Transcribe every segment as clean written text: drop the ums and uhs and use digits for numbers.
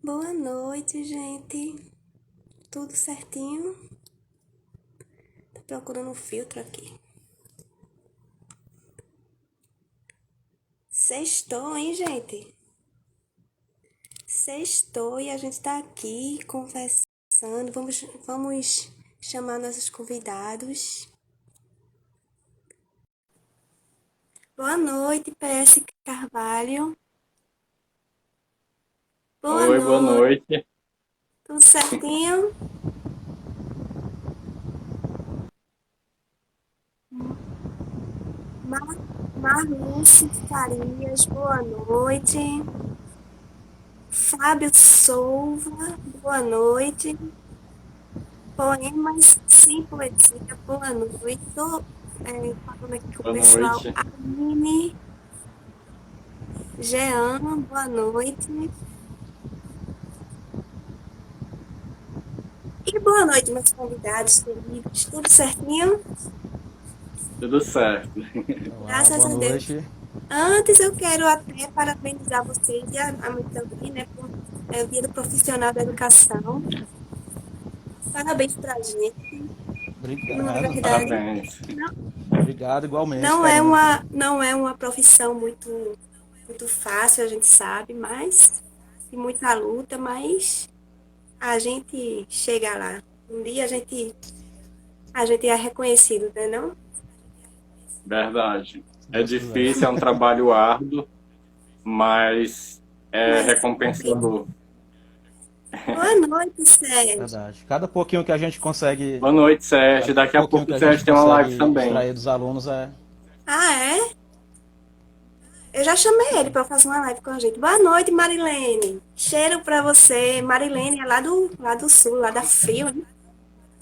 Boa noite, gente. Tudo certinho? Tô procurando um filtro aqui. Sextou, hein, gente? Sextou e a gente tá aqui conversando. Vamos chamar nossos convidados. Boa noite, PS Carvalho. Boa Oi, boa noite. noite. Tudo certinho? Mar Marluce Farias, boa noite. Fábio Souza, boa noite. Poemas sem poesia, boa noite. Tô falando aqui com o Boa pessoal. noite. Aline, Jean, boa noite. E boa noite, meus convidados queridos. Tudo certinho? Tudo certo. Olá, Graças boa a Deus. noite. Antes eu quero até parabenizar vocês e a mim também, né? Por, é o Dia do Profissional da Educação. Parabéns pra gente. Na Obrigado. verdade, Parabéns. não, Obrigado igualmente, Karina. não é uma profissão muito fácil, a gente sabe, mas de muita luta, mas a gente chega lá. Um dia a gente é reconhecido, né, não? Se Verdade. É Deus quiser. difícil, é um trabalho árduo, mas é Mas ok. recompensador. Boa noite, Sérgio. Verdade. Cada pouquinho que a gente consegue, Boa noite, Sérgio. cada Daqui a pouquinho pouco que o a gente Sérgio tem uma live consegue também. extrair dos alunos é. Ah, é? Eu já chamei ele para fazer uma live com a gente. Boa noite, Marilene. Cheiro para você. Marilene é lá do sul, lá da frio, hein?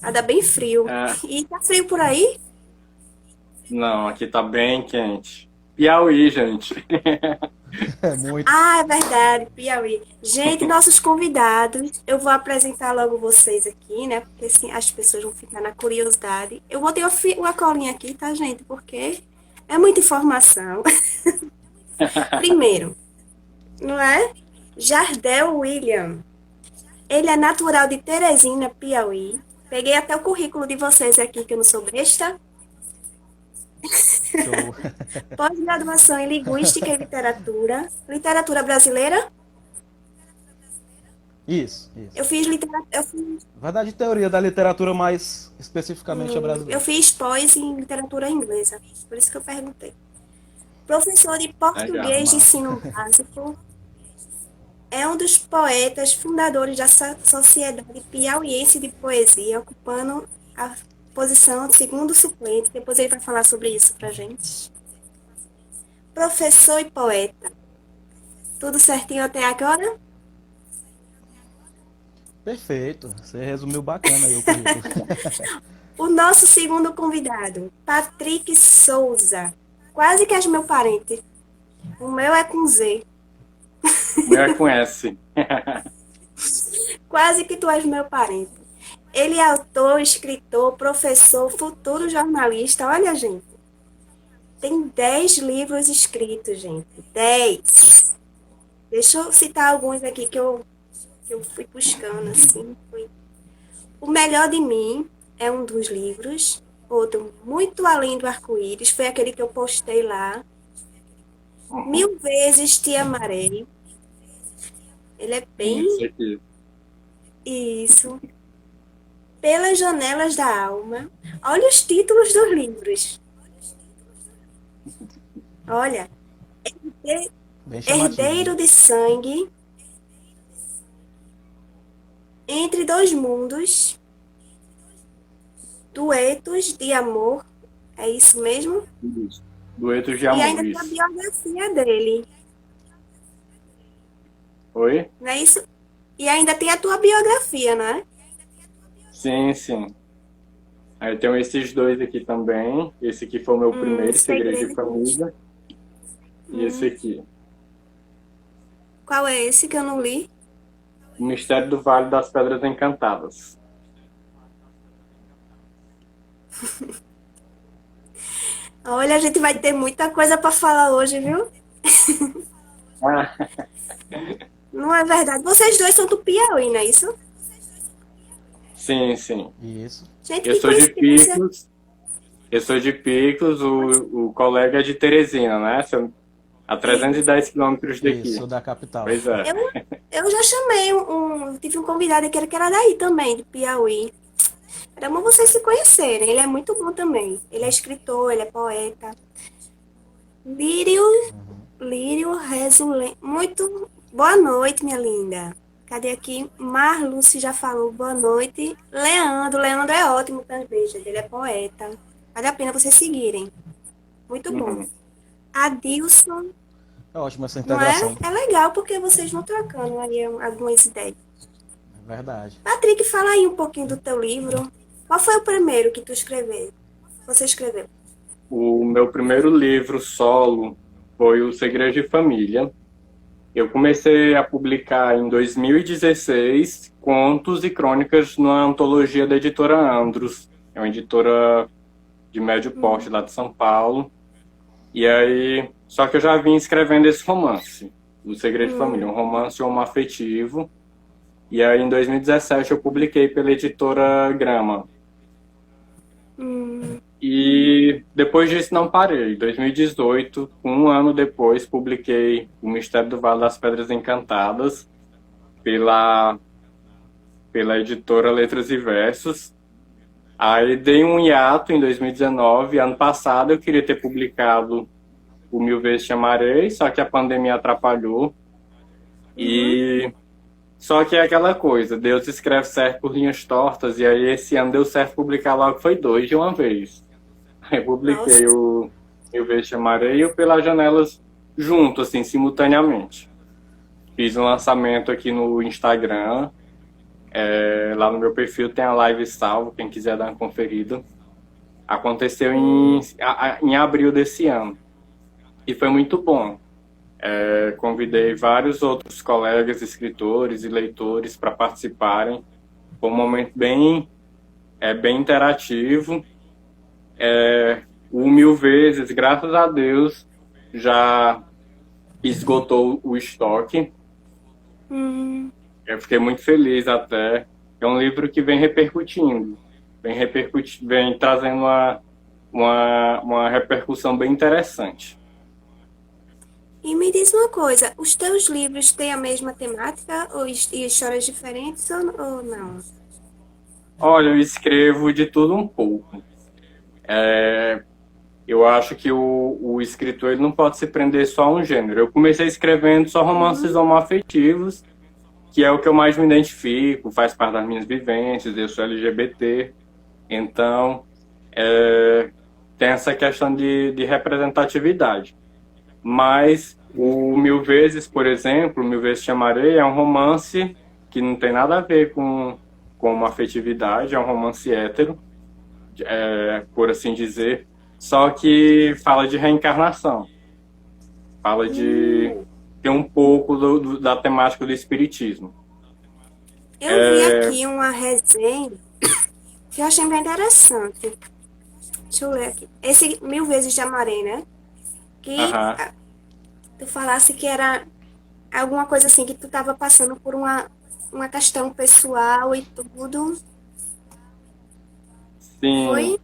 Lá da bem frio. É, E tá frio por aí? não, aqui tá bem quente. Piauí, gente. É muito. Ah, é verdade, Piauí. Gente, nossos convidados, eu vou apresentar logo vocês aqui, né? Porque assim as pessoas vão ficar na curiosidade. Eu botei uma colinha aqui, tá, gente? Porque é muita informação. Primeiro, não é? Jardel William. Ele é natural de Teresina, Piauí. Peguei até o currículo de vocês aqui, que eu não sou besta. Show. Pós-graduação em Linguística e Literatura. Literatura brasileira? Isso, isso. Eu fiz literatura. Eu fiz Verdade, teoria da literatura mais especificamente a Eu brasileira. fiz pós em literatura inglesa, por isso que eu perguntei. Professor de Legal, português de massa. ensino básico, é um dos poetas fundadores da Sociedade Piauiense de Poesia, ocupando a posição de segundo suplente. Depois ele vai falar sobre isso pra gente. Professor e poeta, tudo certinho até agora? Perfeito. Você resumiu bacana aí o currículo. O nosso segundo convidado, Patrick Souza, quase que és meu parente. O meu é com Z. O meu é com S. Quase que tu és meu parente. Ele é autor, escritor, professor, futuro jornalista. Olha, gente, tem 10 livros escritos, gente. 10. Deixa eu citar alguns aqui que eu fui buscando, assim. O Melhor de Mim é um dos livros. Outro, Muito Além do Arco-Íris, foi aquele que eu postei lá. Uhum. Mil Vezes Te Amarei. Ele é Isso bem aqui. isso. Pelas Janelas da Alma. Olha os títulos dos livros. Olha, Bem chamativo, né? Herdeiro de Sangue, Entre Dois Mundos, Duetos de Amor, é isso mesmo? Isso. Duetos de E amor, ainda tem a isso. biografia dele, Oi? não é isso? E ainda tem a tua biografia, não é? Sim, sim. Aí eu tenho esses dois aqui também. Esse aqui foi o meu primeiro, Segredo de Segredos. Família. E esse aqui, Qual é esse que eu não li? O Mistério do Vale das Pedras Encantadas. Olha, a gente vai ter muita coisa para falar hoje, viu? Ah, Não é verdade? Vocês dois são do Piauí, não é isso? Sim, sim. Isso. Gente, Eu que sou de coincidência. Picos, eu sou de Picos, o colega é de Teresina, né? A Isso. 310 quilômetros daqui. Isso, da capital. Pois é. Eu já chamei tive um convidado aqui que era daí também, de Piauí. Era bom vocês se conhecerem. Ele é muito bom também. Ele é escritor, ele é poeta. Lírio, Lírio Resulen. Muito boa noite, minha linda. Cadê aqui? Marluce já falou boa noite. Leandro é ótimo também, gente. Ele é poeta. Vale a pena vocês seguirem. Muito bom. Uhum. Adilson, É ótimo essa não é? integração. É legal porque vocês vão trocando aí algumas ideias. É verdade. Patrick, fala aí um pouquinho do teu livro. Qual foi o primeiro que tu escreveu? Você escreveu? O meu primeiro livro solo foi O Segredo de Família. Eu comecei a publicar em 2016 contos e crônicas na antologia da editora Andros. É uma editora de médio porte lá de São Paulo. E aí, só que eu já vim escrevendo esse romance, O Segredo de Família, um romance homoafetivo. E aí, em 2017, eu publiquei pela editora Grama. E depois disso não parei. Em 2018, um ano depois, publiquei O Mistério do Vale das Pedras Encantadas pela editora Letras e Versos. Aí dei um hiato em 2019. Ano passado eu queria ter publicado o Mil Vezes Te Amarei, só que a pandemia atrapalhou. E só que é aquela coisa, Deus escreve certo por linhas tortas, e aí esse ano deu certo publicar logo, foi 2 de uma vez. Eu publiquei Nossa. o Mil Vezes Te Amarei e o Pelas Janelas junto, assim, simultaneamente. Fiz um lançamento aqui no Instagram, lá no meu perfil tem a live salvo, quem quiser dar uma conferida. Aconteceu em abril desse ano. E foi muito bom. Convidei vários outros colegas, escritores e leitores para participarem. Foi um momento bem interativo. O Mil Vezes, graças a Deus, já esgotou o estoque. Eu fiquei muito feliz até. É um livro que vem repercutindo, vem trazendo uma repercussão bem interessante. E me diz uma coisa, os teus livros têm a mesma temática e histórias diferentes ou não? Olha, eu escrevo de tudo um pouco. Eu acho que o escritor ele não pode se prender só a um gênero. Eu comecei escrevendo só romances homoafetivos, que é o que eu mais me identifico, faz parte das minhas vivências, eu sou LGBT. Então, tem essa questão de representatividade. Mas o Mil Vezes, por exemplo, Mil Vezes Te Amarei, é um romance que não tem nada a ver com uma afetividade, é um romance hétero, por assim dizer, só que fala de reencarnação, fala de ter um pouco da temática do espiritismo. Eu vi aqui uma resenha que eu achei bem interessante. Deixa eu ler aqui. Esse Mil Vezes Te Amarei, né? Que tu falasse que era alguma coisa assim, que tu tava passando por uma questão pessoal e tudo. Sim, Foi?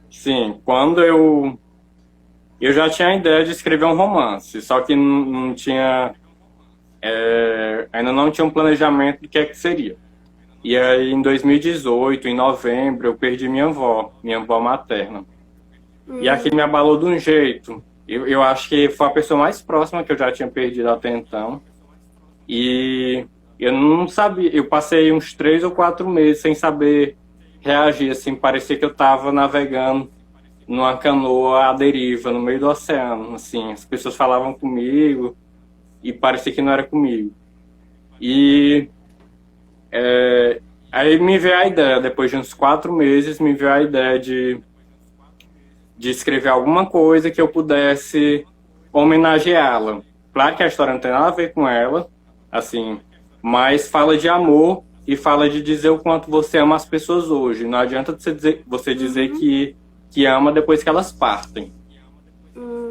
sim. Quando eu já tinha a ideia de escrever um romance, só que não tinha, ainda não tinha um planejamento do que é que seria. E aí, em 2018, em novembro, eu perdi minha avó materna. E aquilo me abalou de um jeito. Eu acho que foi a pessoa mais próxima que eu já tinha perdido até então. E eu não sabia, eu passei uns 3 ou 4 meses sem saber reagir, assim, parecia que eu estava navegando numa canoa à deriva, no meio do oceano, assim, as pessoas falavam comigo e parecia que não era comigo. E aí me veio a ideia, depois de uns 4 meses, me veio a ideia de escrever alguma coisa que eu pudesse homenageá-la. Claro que a história não tem nada a ver com ela, assim, mas fala de amor e fala de dizer o quanto você ama as pessoas hoje. Não adianta você dizer que ama depois que elas partem.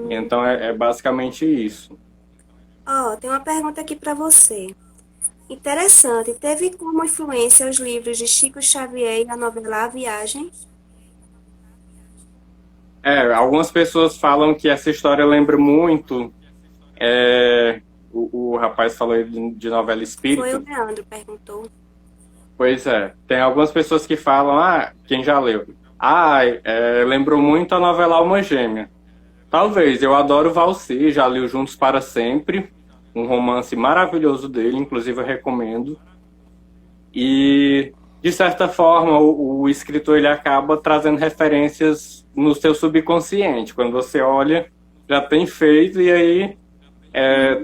Então é basicamente isso. Ó, tem uma pergunta aqui para você. Interessante. Teve como influência os livros de Chico Xavier e a novela A Viagem? Algumas pessoas falam que essa história lembra muito. O rapaz falou aí de novela Foi o espírita. Leandro, perguntou. Pois é, tem algumas pessoas que falam, quem já leu, lembrou muito a novela Alma Gêmea. Talvez, eu adoro Valci, já li o Juntos para Sempre, um romance maravilhoso dele, inclusive eu recomendo. E, de certa forma, o escritor ele acaba trazendo referências no seu subconsciente. Quando você olha, já tem feito e aí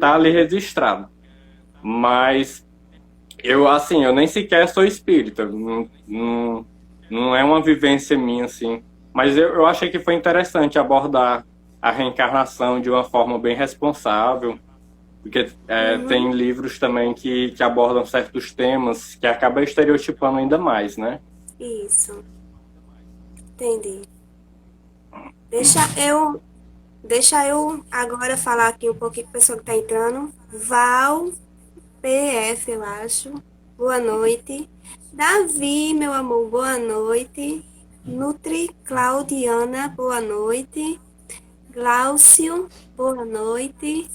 tá ali registrado. Mas eu nem sequer sou espírita. Não é uma vivência minha, assim. Mas eu achei que foi interessante abordar a reencarnação de uma forma bem responsável, porque tem livros também que abordam certos temas que acabam estereotipando ainda mais, né? Isso, entendi. Deixa eu, deixa eu agora falar aqui um pouquinho com a pessoa que está entrando. Val PF, eu acho. Boa noite. Davi, meu amor, boa noite. Nutri Claudiana, boa noite. Glaucio, boa noite.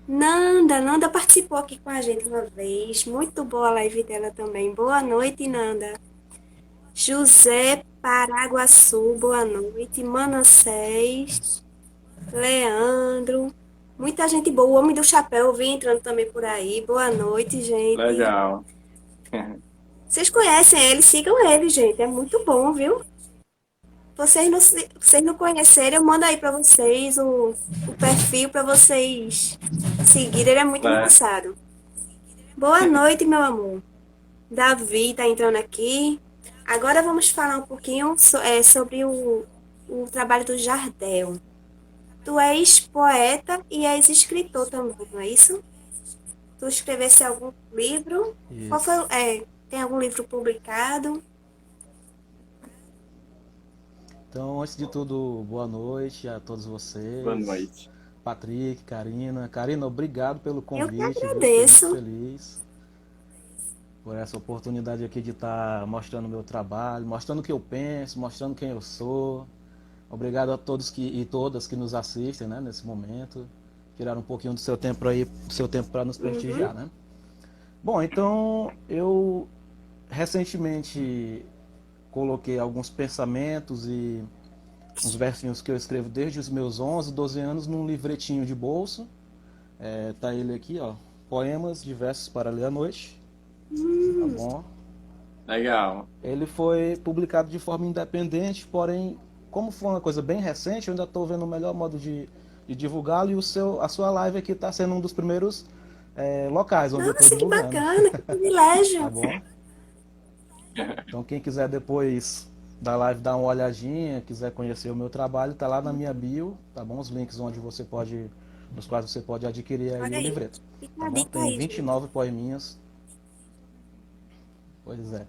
Nanda participou aqui com a gente uma vez. Muito boa a live dela também. Boa noite, Nanda. José Paraguaçu, boa noite. Manassés, Leandro. Muita gente boa. O Homem do Chapéu, eu vi entrando também por aí. Boa noite, gente. Legal. Vocês conhecem ele? Sigam ele, gente. É muito bom, viu? Vocês não conhecerem, eu mando aí pra vocês o perfil pra vocês seguirem. Ele é muito Né? engraçado. Boa noite, meu amor. Davi tá entrando aqui. Agora vamos falar um pouquinho sobre o trabalho do Jardel. Tu és poeta e és escritor também, não é isso? Tu escrevesse algum livro? Qual foi, Isso. tem algum livro publicado? Então, antes de tudo, boa noite a todos Boa vocês. noite. Patrick, Karina. Karina, obrigado pelo Eu que convite, viu? Fiquei muito agradeço. feliz por essa oportunidade aqui de estar mostrando o meu trabalho, mostrando o que eu penso, mostrando quem eu sou. Obrigado a todos e todas que nos assistem, né, nesse momento. Tiraram um pouquinho do seu tempo para nos Uhum, prestigiar, né? Bom, então eu recentemente coloquei alguns pensamentos e uns versinhos que eu escrevo desde os meus 11, 12 anos num livretinho de bolso. Tá ele aqui, ó. Poemas de versos para ler à noite, tá bom? Legal. Ele foi publicado de forma independente, porém, como foi uma coisa bem recente, eu ainda estou vendo o melhor modo de divulgá-lo e a sua live aqui está sendo um dos primeiros locais onde eu estou nossa, que divulgando, bacana, que tá privilégio. bom? Então quem quiser depois da live dar uma olhadinha, quiser conhecer o meu trabalho, tá lá na minha bio, tá bom? Os links nos quais você pode adquirir aí Olha o aí. livreto, Fica tá a bom? dica Tem aí, gente. 29 poeminhas, pois é.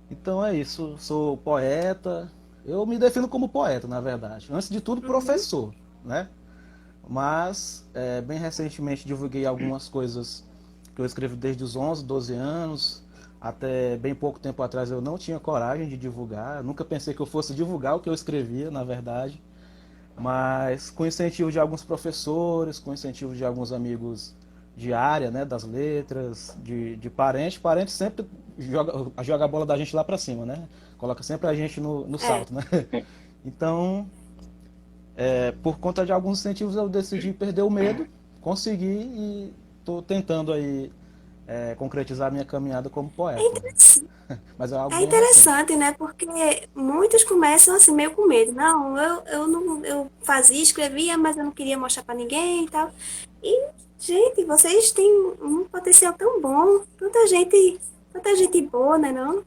Então é isso, sou poeta, eu me defino como poeta, na verdade. Antes de tudo, Uhum. professor, né? Mas, bem recentemente, divulguei algumas coisas que eu escrevo desde os 11, 12 anos. Até bem pouco tempo atrás eu não tinha coragem de divulgar. Eu nunca pensei que eu fosse divulgar o que eu escrevia, na verdade. Mas com incentivo de alguns professores, com incentivo de alguns amigos de área, né, das letras, de parente sempre joga a bola da gente lá pra cima, né? Coloca sempre a gente no É, salto, né? Então, por conta de alguns incentivos eu decidi perder o medo, consegui e estou tentando aí concretizar a minha caminhada como é poeta. interessante. Mas é algo É bem recente. interessante, né? Porque muitos começam assim, meio com medo. Não, eu não, eu fazia, escrevia, mas eu não queria mostrar pra ninguém e tal. E, gente, vocês têm um potencial tão bom. Tanta gente boa, né, não?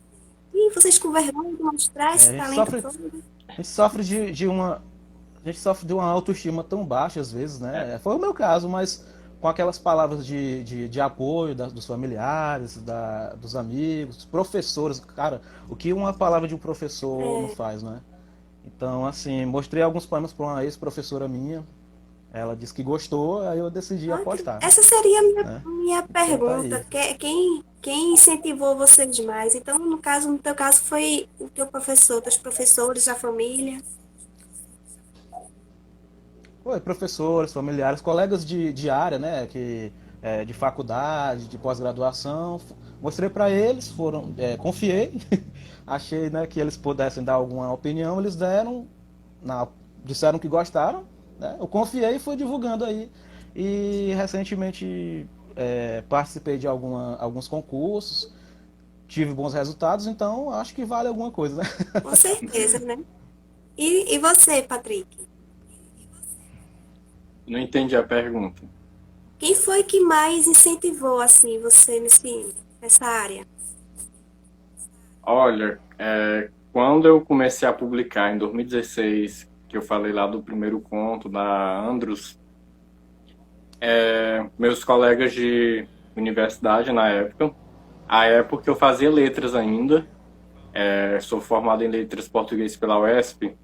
E vocês com vergonha de mostrar É, esse talento todo. a gente sofre a gente sofre de uma autoestima tão baixa às vezes, né? Foi o meu caso, mas com aquelas palavras de apoio dos familiares, dos amigos, dos professores, cara, o que uma palavra de um professor não É, faz, né? Então, assim, mostrei alguns poemas para uma ex-professora minha, Ela disse que gostou, aí eu decidi apostar, Essa seria a né? minha Então tá aí. pergunta. Quem incentivou vocês mais? Então, no teu caso, foi o teu professor, teus professores, a família. Foi, professores, familiares, colegas de área, né, de faculdade, de pós-graduação, mostrei para eles, confiei, achei, né, que eles pudessem dar alguma opinião, eles deram, na, disseram que gostaram, né, eu confiei e fui divulgando aí. E recentemente participei de alguns concursos, tive bons resultados, então acho que vale alguma coisa, né? Com certeza, né? E você, Patrick? Não entendi a pergunta. Quem foi que mais incentivou, assim, você nessa área? Olha, quando eu comecei a publicar em 2016, que eu falei lá do primeiro conto da Andros, meus colegas de universidade na época, a época eu fazia letras ainda, sou formado em letras português pela UESP,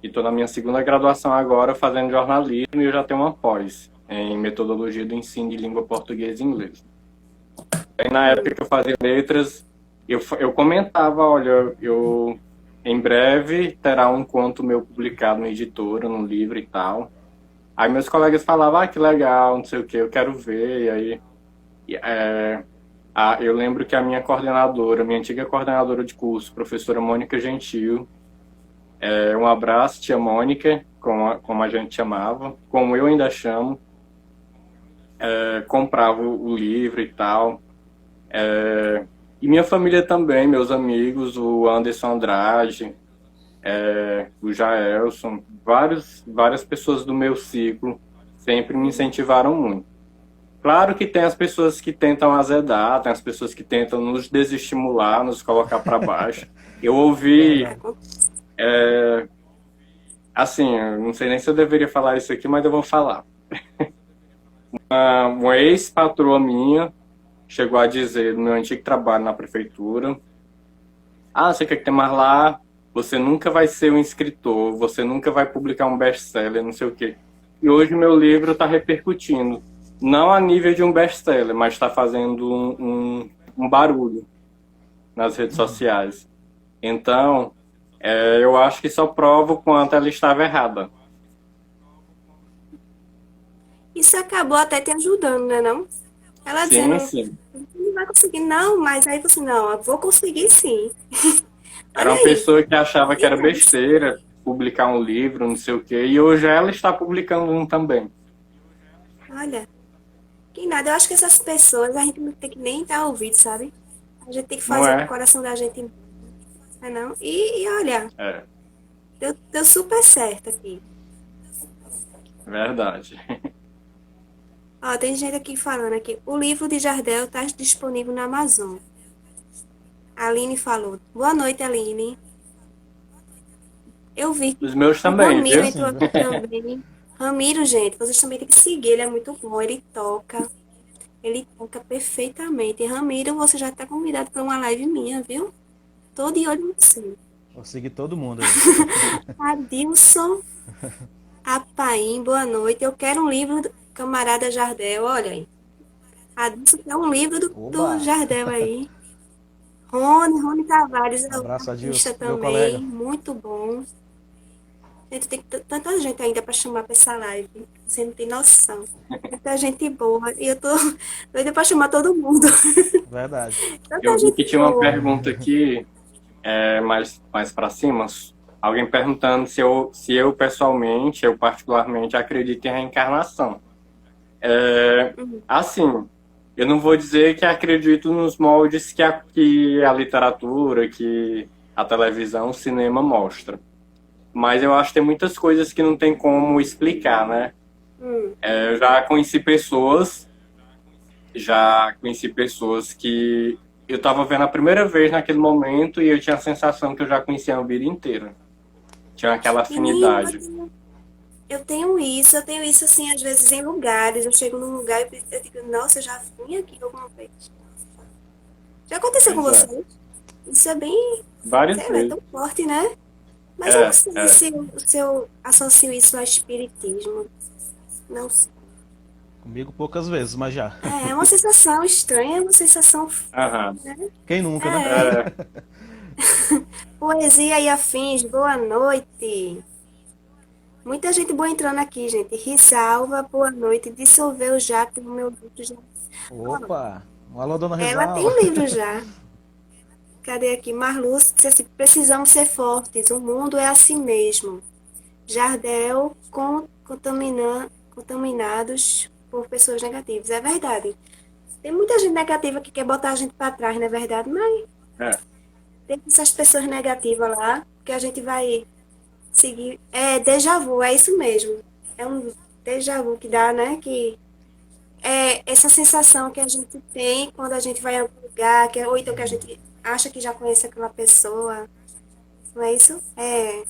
e estou na minha segunda graduação agora fazendo jornalismo e eu já tenho uma pós em metodologia do ensino de língua portuguesa e inglês. Aí, na época que eu fazia letras, eu comentava, olha, em breve terá um conto meu publicado na editora, no livro e tal. Aí meus colegas falavam, que legal, não sei o que, eu quero ver. E aí eu lembro que a minha coordenadora, minha antiga coordenadora de curso, professora Mônica Gentil, um abraço, tia Mônica, como a gente chamava, como eu ainda chamo, comprava o livro e tal. E minha família também, meus amigos, o Anderson Andrade, o Jaelson, várias pessoas do meu ciclo sempre me incentivaram muito. Claro que tem as pessoas que tentam azedar, tem as pessoas que tentam nos desestimular, nos colocar para baixo. Eu ouvi, Verdade. assim, eu não sei nem se eu deveria falar isso aqui, mas eu vou falar. Uma ex-patroa minha chegou a dizer, no meu antigo trabalho na prefeitura, você quer que tem mais lá? Você nunca vai ser um escritor, você nunca vai publicar um best-seller, não sei o quê. E hoje meu livro está repercutindo, não a nível de um best-seller, mas está fazendo um barulho nas redes sociais. Então, eu acho que só prova o quanto ela estava errada. Isso acabou até te ajudando, né, não? Ela Sim, dizendo, sim. não vai conseguir, não, mas aí você, não, eu vou conseguir sim. Era Olha uma aí. pessoa que achava que E era é isso. besteira publicar um livro, não sei o quê, e hoje ela está publicando um também. Olha, que nada, eu acho que essas pessoas a gente não tem que nem dar ouvido, sabe? A gente tem que Não fazer o é? coração da gente, né, não? E olha, É, deu super certo aqui. verdade. Ó, tem gente aqui falando aqui. O livro de Jardel está disponível na Amazon. A Aline falou. Boa noite, Aline. Eu vi que Os meus o também, Ramiro viu? entrou Sim, viu? aqui também. Ramiro, gente, vocês também têm que seguir. Ele é muito bom. Ele toca. Ele toca perfeitamente. E Ramiro, você já está convidado para uma live minha, viu? Tô de olho em você. Vou seguir todo mundo aí. Adilson Apaim, boa noite. Eu quero um livro do camarada Jardel. Olha aí. Adilson quer um livro do Oba! Jardel aí. Rony Tavares Um é um abraço, artista Adilson, meu também, colega. muito bom. Gente, tem tanta gente ainda para chamar para essa live. Você não tem noção. Muita gente boa. E eu tô doida para chamar todo mundo. Verdade. Tanta Eu vi que gente tinha uma boa. pergunta aqui, mais para cima, alguém perguntando se eu pessoalmente, eu particularmente, acredito em reencarnação. Assim, eu não vou dizer que acredito nos moldes que a literatura, que a televisão, o cinema mostra. Mas eu acho que tem muitas coisas que não tem como explicar, né? Hum, Eu já conheci pessoas que eu estava vendo a primeira vez naquele momento e eu tinha a sensação que eu já conhecia a vida inteira. Tinha aquela Menino, afinidade. eu tenho isso assim, às vezes em lugares. Eu chego num lugar e eu digo, nossa, eu já vim aqui alguma vez. Já aconteceu com Pois é, você? Isso é bem, várias sei lá, é vezes. tão forte, né? Mas eu não É, sei é. se eu associo isso ao espiritismo. Não, Comigo poucas vezes, mas já. é uma sensação estranha, é uma sensação, Aham. né? Quem nunca, né? É, É, poesia e afins, boa noite. Muita gente boa entrando aqui, gente. Risalva, boa noite. Dissolveu o jato no meu livro já. Ó, Opa! Um alô, dona ela tem Risalva. um livro já. Cadê aqui? Marluce disse assim, precisamos ser fortes, o mundo é assim mesmo. Jardel contaminados por pessoas negativas. É verdade. Tem muita gente negativa que quer botar a gente para trás, não é verdade? Mas é. tem essas pessoas negativas lá que a gente vai seguir. É déjà vu, é isso mesmo. É um déjà vu que dá, né? Que é essa sensação que a gente tem quando a gente vai a algum lugar, ou então que a gente acha que já conhece aquela pessoa. Não é isso? É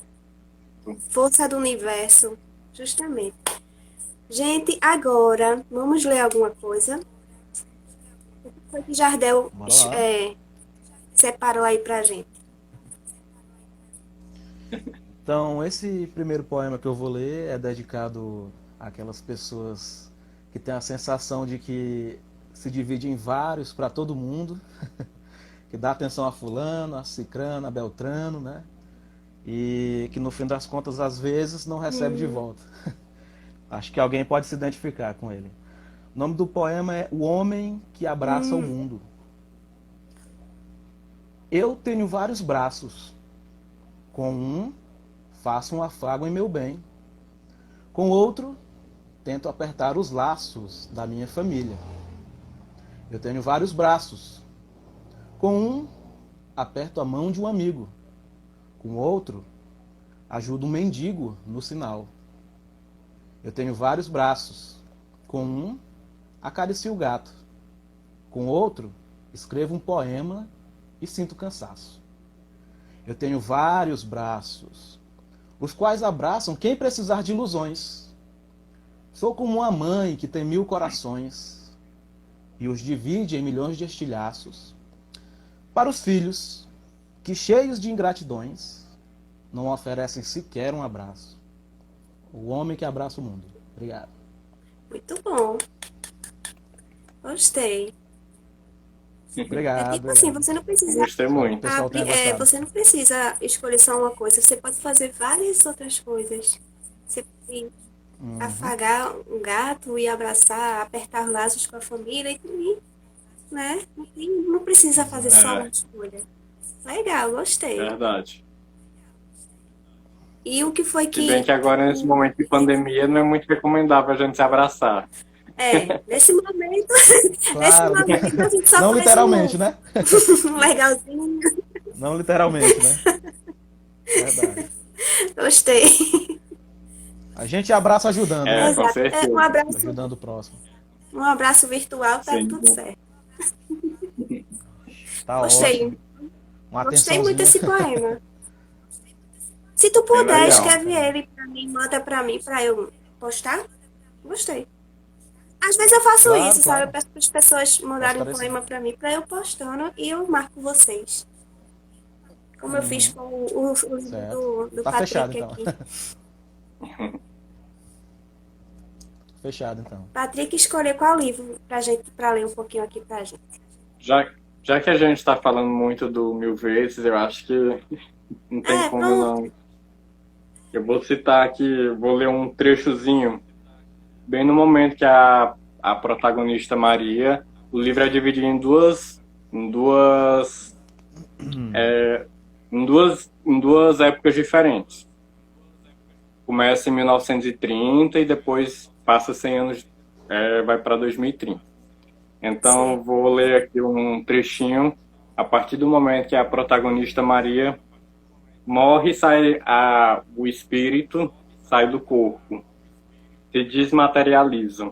força do universo, justamente. Gente, agora vamos ler alguma coisa. O que foi que Jardel Bora lá. separou aí pra gente? Então, esse primeiro poema que eu vou ler é dedicado àquelas pessoas que têm a sensação de que se divide em vários para todo mundo, que dá atenção a fulano, a cicrano, a beltrano, né? E que no fim das contas, às vezes, não recebe de volta. Acho que alguém pode se identificar com ele. O nome do poema é O Homem que Abraça o Mundo. Eu tenho vários braços. Com um, faço um afago em meu bem. Com outro, tento apertar os laços da minha família. Eu tenho vários braços. Com um, aperto a mão de um amigo. Com outro, ajudo um mendigo no sinal. Eu tenho vários braços. Com um, acaricio o gato. Com outro, escrevo um poema e sinto cansaço. Eu tenho vários braços, os quais abraçam quem precisar de ilusões. Sou como uma mãe que tem 1000 corações e os divide em milhões de estilhaços. Para os filhos, que cheios de ingratidões, não oferecem sequer um abraço. O homem que abraça o mundo. Obrigado. Muito bom. Gostei. É Obrigado, tipo assim, obrigado. você não precisa Gostei Espero que o muito. pessoal tenha gostado. você não precisa escolher só uma coisa, você pode fazer várias outras coisas. Você pode afagar um gato e abraçar, apertar os laços com a família e né? Não precisa fazer só uma É, escolha. Legal, gostei. verdade. E o que foi Se bem que que agora, nesse momento de pandemia, não é muito recomendável a gente se abraçar. nesse momento, nesse Claro. momento a gente só Não faz literalmente, né? um legalzinho. Não literalmente, né? Verdade. Gostei. A gente abraça ajudando, É, né? com Exato. Um certeza. abraço, Ajudando o próximo. um abraço virtual, tá Sim. tudo certo. Tá Gostei. ótimo. Uma Gostei muito atençãozinha. desse poema. Se tu Bem puder, legal. escreve ele pra mim, manda pra mim, pra eu postar. Gostei. Às vezes eu faço Claro, isso, sabe? Eu claro. peço para as pessoas mandarem um Postarei sim. poema pra mim, pra eu postando e eu marco vocês. Como eu fiz com o livro Certo. do Tá fechado, Patrick então. aqui. Fechado, então. Patrick escolheu qual livro pra ler um pouquinho aqui pra gente. Já que a gente está falando muito do Mil Vezes, eu acho que não tem como eu Pronto. não. Eu vou citar aqui, vou ler um trechozinho, bem no momento que a protagonista Maria, o livro é dividido em duas épocas diferentes. Começa em 1930 e depois passa 100 anos, vai para 2030. Então, Sim. vou ler aqui um trechinho. A partir do momento que a protagonista Maria morre, o espírito sai do corpo, se desmaterializa.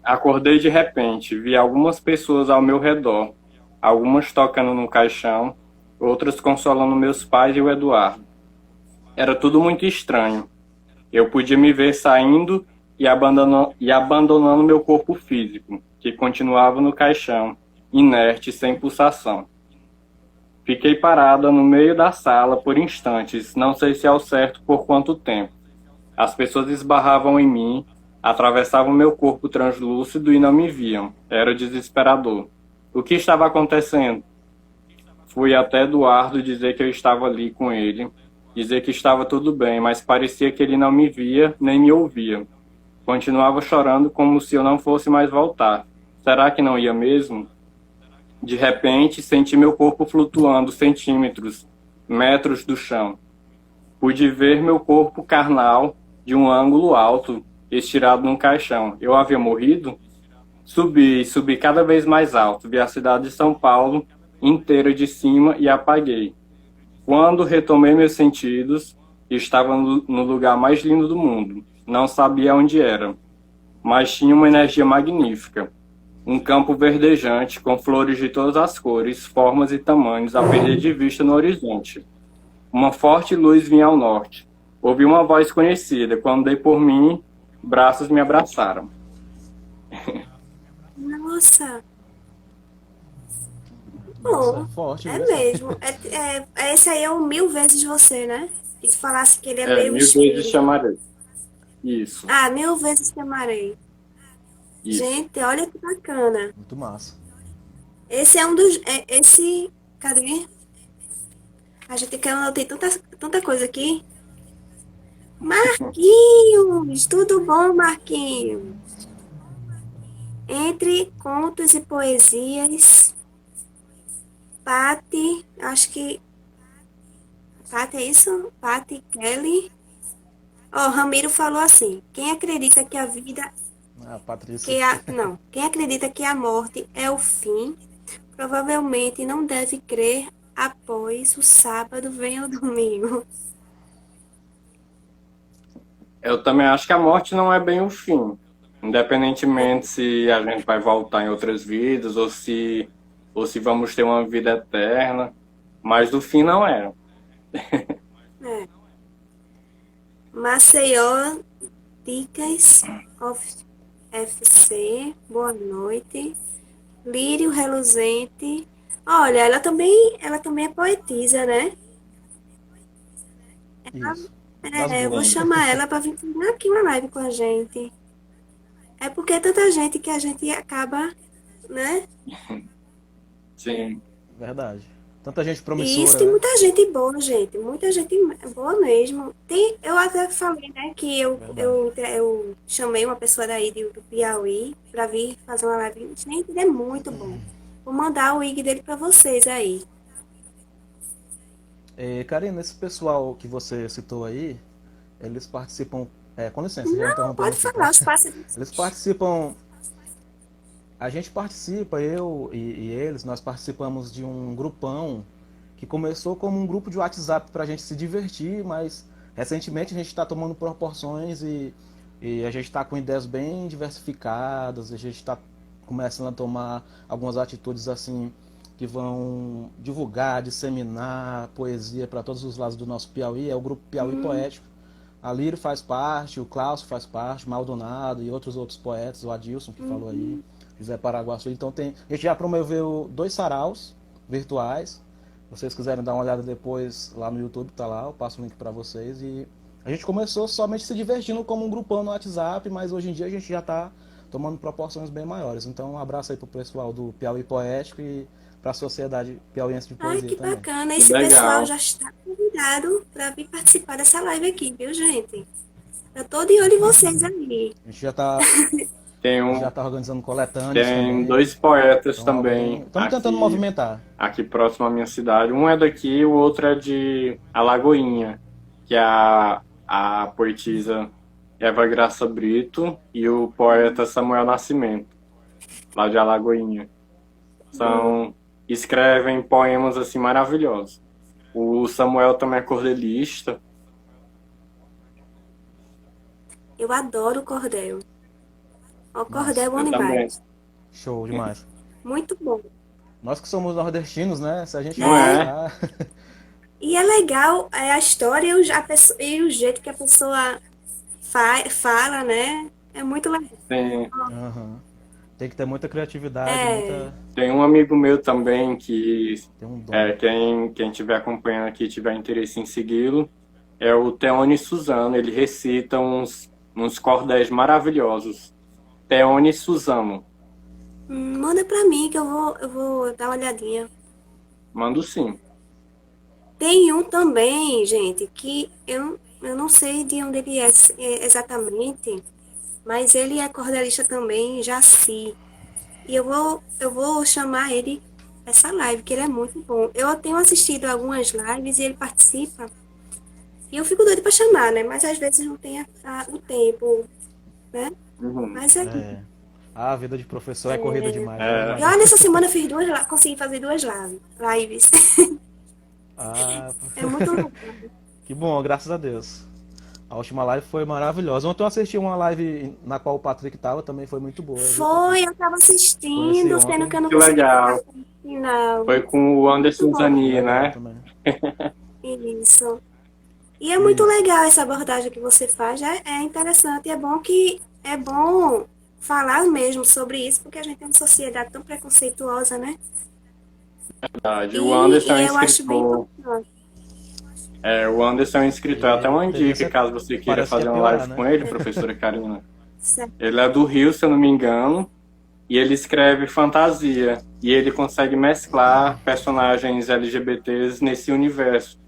Acordei de repente, vi algumas pessoas ao meu redor, algumas tocando no caixão, outras consolando meus pais e o Eduardo. Era tudo muito estranho. Eu podia me ver saindo e abandonando meu corpo físico, que continuava no caixão, inerte, sem pulsação. Fiquei parada no meio da sala por instantes, não sei se ao certo por quanto tempo. As pessoas esbarravam em mim, atravessavam meu corpo translúcido e não me viam. Era desesperador. O que estava acontecendo? Fui até Eduardo dizer que eu estava ali com ele, dizer que estava tudo bem, mas parecia que ele não me via nem me ouvia. Continuava chorando como se eu não fosse mais voltar. Será que não ia mesmo? De repente, senti meu corpo flutuando centímetros, metros do chão. Pude ver meu corpo carnal de um ângulo alto, estirado num caixão. Eu havia morrido? Subi cada vez mais alto. Vi a cidade de São Paulo inteira de cima e apaguei. Quando retomei meus sentidos, estava no lugar mais lindo do mundo. Não sabia onde era, mas tinha uma energia magnífica. Um campo verdejante, com flores de todas as cores, formas e tamanhos, a perder de vista no horizonte. Uma forte luz vinha ao norte. Ouvi uma voz conhecida. Quando dei por mim, braços me abraçaram. Nossa, Nossa, é bom, forte, é viu? mesmo. Esse aí é o mil vezes você, né? E se falasse que ele é É, meio 1000 vezes espírito. chamarei. Isso, Ah, mil vezes te amarei. isso. Gente, olha que bacana. Muito massa. Esse é um dos. Esse. Cadê? A gente quer anotar tanta coisa aqui. Marquinhos! Tudo bom, Marquinhos? Entre contos e poesias, Patti, acho que. Patti é isso? Patti Kelly. Ó, Ramiro falou assim: quem acredita que a vida. Ah, Patrícia. Não. Quem acredita que a morte é o fim, provavelmente não deve crer após o sábado vem o domingo. Eu também acho que a morte não é bem o fim. Independentemente se a gente vai voltar em outras vidas ou se vamos ter uma vida eterna. Mas o fim não é. É. Maceió, Dicas of FC, boa noite. Lírio Reluzente. Olha, ela também é poetisa, né? Isso. Das Eu vou boas. Sim, chamar ela para vir fazer aqui uma live com a gente. É porque é tanta gente que a gente acaba, né? sim. Verdade. Tanta gente E isso promissora, tem né? muita gente boa, gente. Muita gente boa mesmo. Eu até falei, né, que Verdade. eu chamei uma pessoa daí do Piauí para vir fazer uma live. Gente, ele é muito bom. Vou mandar o IG dele para vocês aí. Karina, esse pessoal que você citou aí, eles participam. Com licença, já Não, interrompendo pode aqui, tá? falar, os pássaros. Eles participam. A gente participa, eu e eles, nós participamos de um grupão que começou como um grupo de WhatsApp para a gente se divertir, mas recentemente a gente está tomando proporções e a gente está com ideias bem diversificadas, a gente está começando a tomar algumas atitudes assim que vão divulgar, disseminar poesia para todos os lados do nosso Piauí, é o grupo Piauí Poético. A Lírio faz parte, o Klaus faz parte, Maldonado e outros poetas, o Adilson que falou aí, José Paraguaçu. Então a gente já promoveu 2 saraus virtuais. Se vocês quiserem dar uma olhada depois lá no YouTube, tá lá, eu passo o link para vocês. E a gente começou somente se divertindo como um grupão no WhatsApp, mas hoje em dia a gente já está tomando proporções bem maiores. Então um abraço aí pro pessoal do Piauí Poético e para a Sociedade Piauiense de Ai, Poesia que também. bacana. Que Esse pessoal legal. já está convidado para vir participar dessa live aqui, viu, gente? Eu tô de olho em vocês aí. A gente já está Tem, já um, tá organizando coletâneas tem também. 2 poetas Então algo bem. também Estamos tentando movimentar. aqui próximo à minha cidade. Um é daqui, o outro é de Alagoinha, que é a poetisa Eva Graça Brito e o poeta Samuel Nascimento, lá de Alagoinha. Escrevem poemas assim maravilhosos. O Samuel também é cordelista. Eu adoro cordel. O cordel Massa. é bom Eu também. demais. Show demais. Muito bom. Nós que somos nordestinos, né? Se a gente Não não é? gostar. E é legal a história e o jeito que a pessoa fala, né? É muito legal. Tem, Aham. Tem que ter muita criatividade, É, tem um amigo meu também que ter um dom. quem estiver acompanhando aqui tiver interesse em segui-lo, é o Teone Suzano. Ele recita uns cordéis maravilhosos. Teone Suzano. Manda pra mim que eu vou dar uma olhadinha. Mando sim. Tem um também, gente, que eu não sei de onde ele é exatamente, mas ele é cordelista também, Jaci. E eu vou chamar ele essa live, que ele é muito bom. Eu tenho assistido algumas lives e ele participa. E eu fico doida para chamar, né? Mas às vezes não tem o tempo, né? Uhum. Mas é. A vida de professor é corrida demais. É. E olha, essa semana eu fiz consegui fazer 2 lives. É muito legal. Que bom, graças a Deus. A última live foi maravilhosa. Ontem eu assisti uma live na qual o Patrick estava, também foi muito boa. Foi, eu tava assistindo, sendo que eu não Que consegui legal. ficar no final. Foi com o Anderson Zani, né? Também. Isso. E é muito legal essa abordagem que você faz, é interessante, é bom falar mesmo sobre isso, porque a gente tem uma sociedade tão preconceituosa, né? Verdade. O Anderson é eu acho bem escritor. importante. O Anderson é um escritor. Até uma dica, caso você queira parece fazer que é uma pior, live né? com ele, professora Karina. Certo. Ele é do Rio, se eu não me engano, e ele escreve fantasia. E ele consegue mesclar personagens LGBTs nesse universo.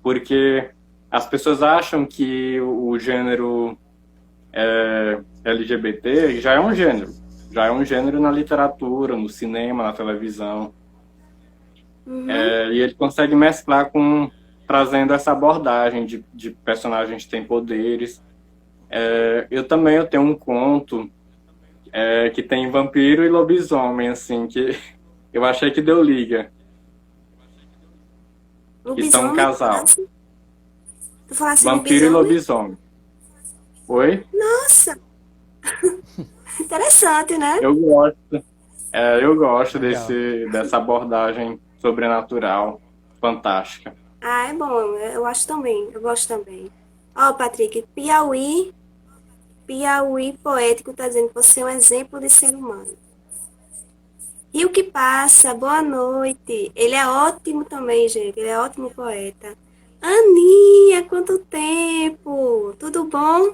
Porque as pessoas acham que o gênero LGBT já é um gênero. Já é um gênero na literatura, no cinema, na televisão. E ele consegue mesclar trazendo essa abordagem de personagens que têm poderes. Eu tenho um conto que tem vampiro e lobisomem, assim, que eu achei que deu liga. Que são um casal. Tu falasse Vampiro e lobisomem. Oi? Nossa! Interessante, né? Eu gosto. Eu gosto Legal. dessa abordagem sobrenatural, fantástica. É bom, eu acho também, eu gosto também. Ó, Patrick, Piauí Poético tá dizendo que você é um exemplo de ser humano. Rio que passa, boa noite. Ele é ótimo também, gente, ele é ótimo poeta. Aninha, quanto tempo! Tudo bom?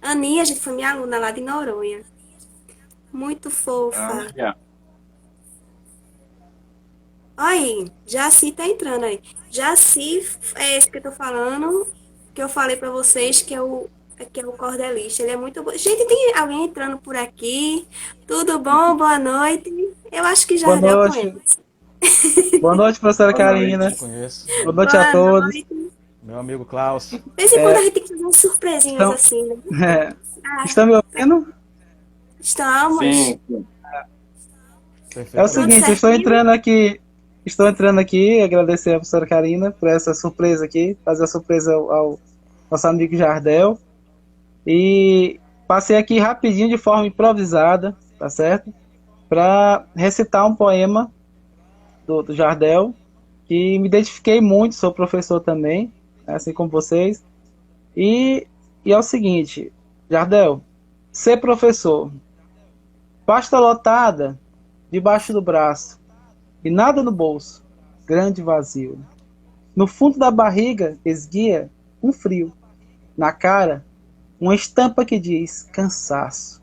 Aninha, a gente foi minha aluna lá de Noronha. Muito fofa. Aí, Jaci tá entrando aí. Jaci é esse que eu tô falando, que eu falei pra vocês, que é o cordelista. Ele é muito bom. Gente, tem alguém entrando por aqui? Tudo bom? Boa noite. Eu acho que já deu com ele. Boa noite, professora Karina. Conheço. Boa noite a todos. Meu amigo Klaus. De vez em quando a gente tem que fazer umas surpresinhas Então- assim, né? Estão me ouvindo? Estamos. Sim. Perfeito. É o seguinte, eu estou entrando aqui, agradecer a professora Karina por essa surpresa aqui, fazer a surpresa ao nosso amigo Jardel. E passei aqui rapidinho, de forma improvisada, tá certo? Para recitar um poema do Jardel, que me identifiquei muito, sou professor também, assim como vocês. E é o seguinte, Jardel, ser professor, pasta lotada debaixo do braço e nada no bolso, grande vazio. No fundo da barriga esguia um frio, na cara uma estampa que diz cansaço.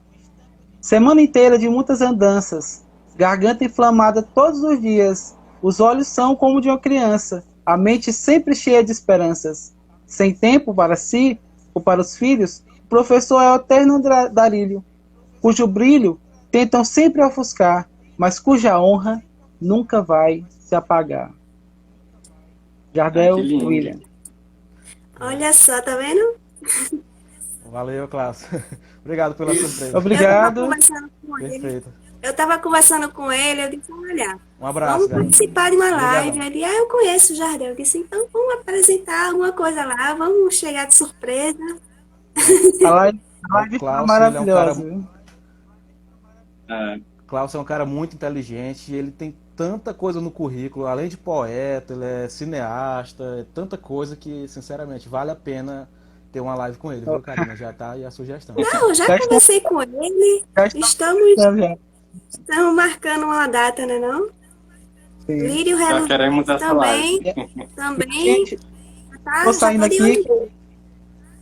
Semana inteira de muitas andanças, garganta inflamada todos os dias, os olhos são como de uma criança, a mente sempre cheia de esperanças. Sem tempo para si ou para os filhos, o professor é o eterno andarilho, cujo brilho tentam sempre ofuscar, mas cuja honra nunca vai se apagar. Jardel Que lindo. William. Olha só, tá vendo? Valeu, Klaus. Obrigado pela surpresa. Obrigado. Eu tava conversando com ele, eu disse, olha, Um abraço, vamos galera. participar de uma live. Obrigadão. Ele, eu conheço o Jardel. Eu disse, então vamos apresentar alguma coisa lá, vamos chegar de surpresa. A live foi Klaus, maravilhosa. ele é um viu? Klaus é um cara muito inteligente e ele tem tanta coisa no currículo, além de poeta, ele é cineasta, é tanta coisa que, sinceramente, vale a pena ter uma live com ele, viu, Karina? Já tá aí a sugestão. Não, já conversei com ele, estamos marcando uma data, né não? Sim. Lírio Já queremos essa live. também Tô já saindo tô de aqui. olho.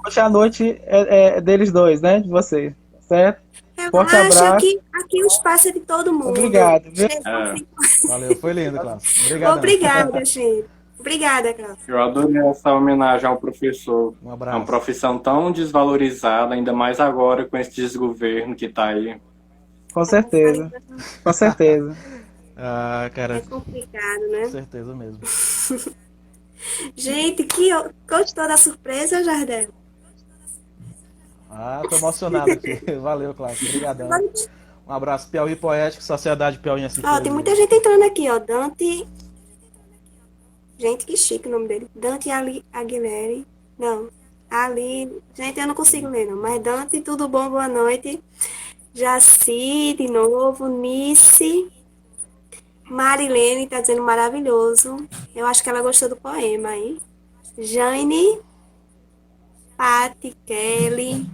Hoje à noite é deles dois, né? De você. Certo? Forte Relaxa, abraço. aqui o espaço é de todo mundo. Obrigado, viu? Gente, É, Valeu, foi lindo, Cláudio. Obrigadão. obrigada, gente. Obrigada, Cláudia. eu adorei essa homenagem ao professor. Um É uma abraço. profissão tão desvalorizada, ainda mais agora com esse desgoverno que está aí. Com certeza. Com certeza. Ah, É cara, complicado, com né? certeza mesmo. Gente, gostou da surpresa, Jardel? Ah, tô emocionado aqui. Valeu, Cláudio. Obrigadão. Agora, Um abraço, Piauí Poético, Sociedade Piauiense de ó, tem muita Poesia. gente entrando aqui, ó. Dante. Gente, que chique o nome dele. Dante Aguilera. Não. Ali. Gente, eu não consigo ler, não. Mas Dante, tudo bom? Boa noite. Jaci, de novo. Nice. Marilene tá dizendo maravilhoso. Eu acho que ela gostou do poema aí. Jane, Patti, Kelly.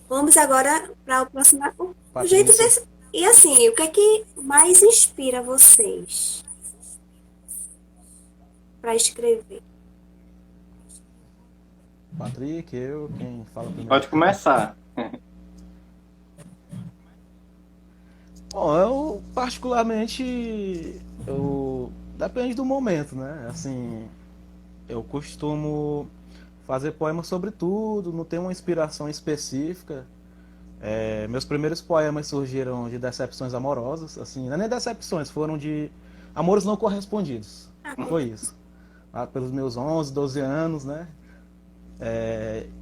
Vamos agora para o próximo. O jeito Patrícia. desse. E assim, o que é que mais inspira vocês para escrever? Patrick, eu, quem fala primeiro? Pode começar. Bom, eu particularmente, depende do momento, né? Assim, eu costumo fazer poemas sobre tudo, não tenho uma inspiração específica. Meus primeiros poemas surgiram de decepções amorosas, assim, não é nem decepções, foram de amores não correspondidos. Foi isso. Lá pelos meus 11, 12 anos, né?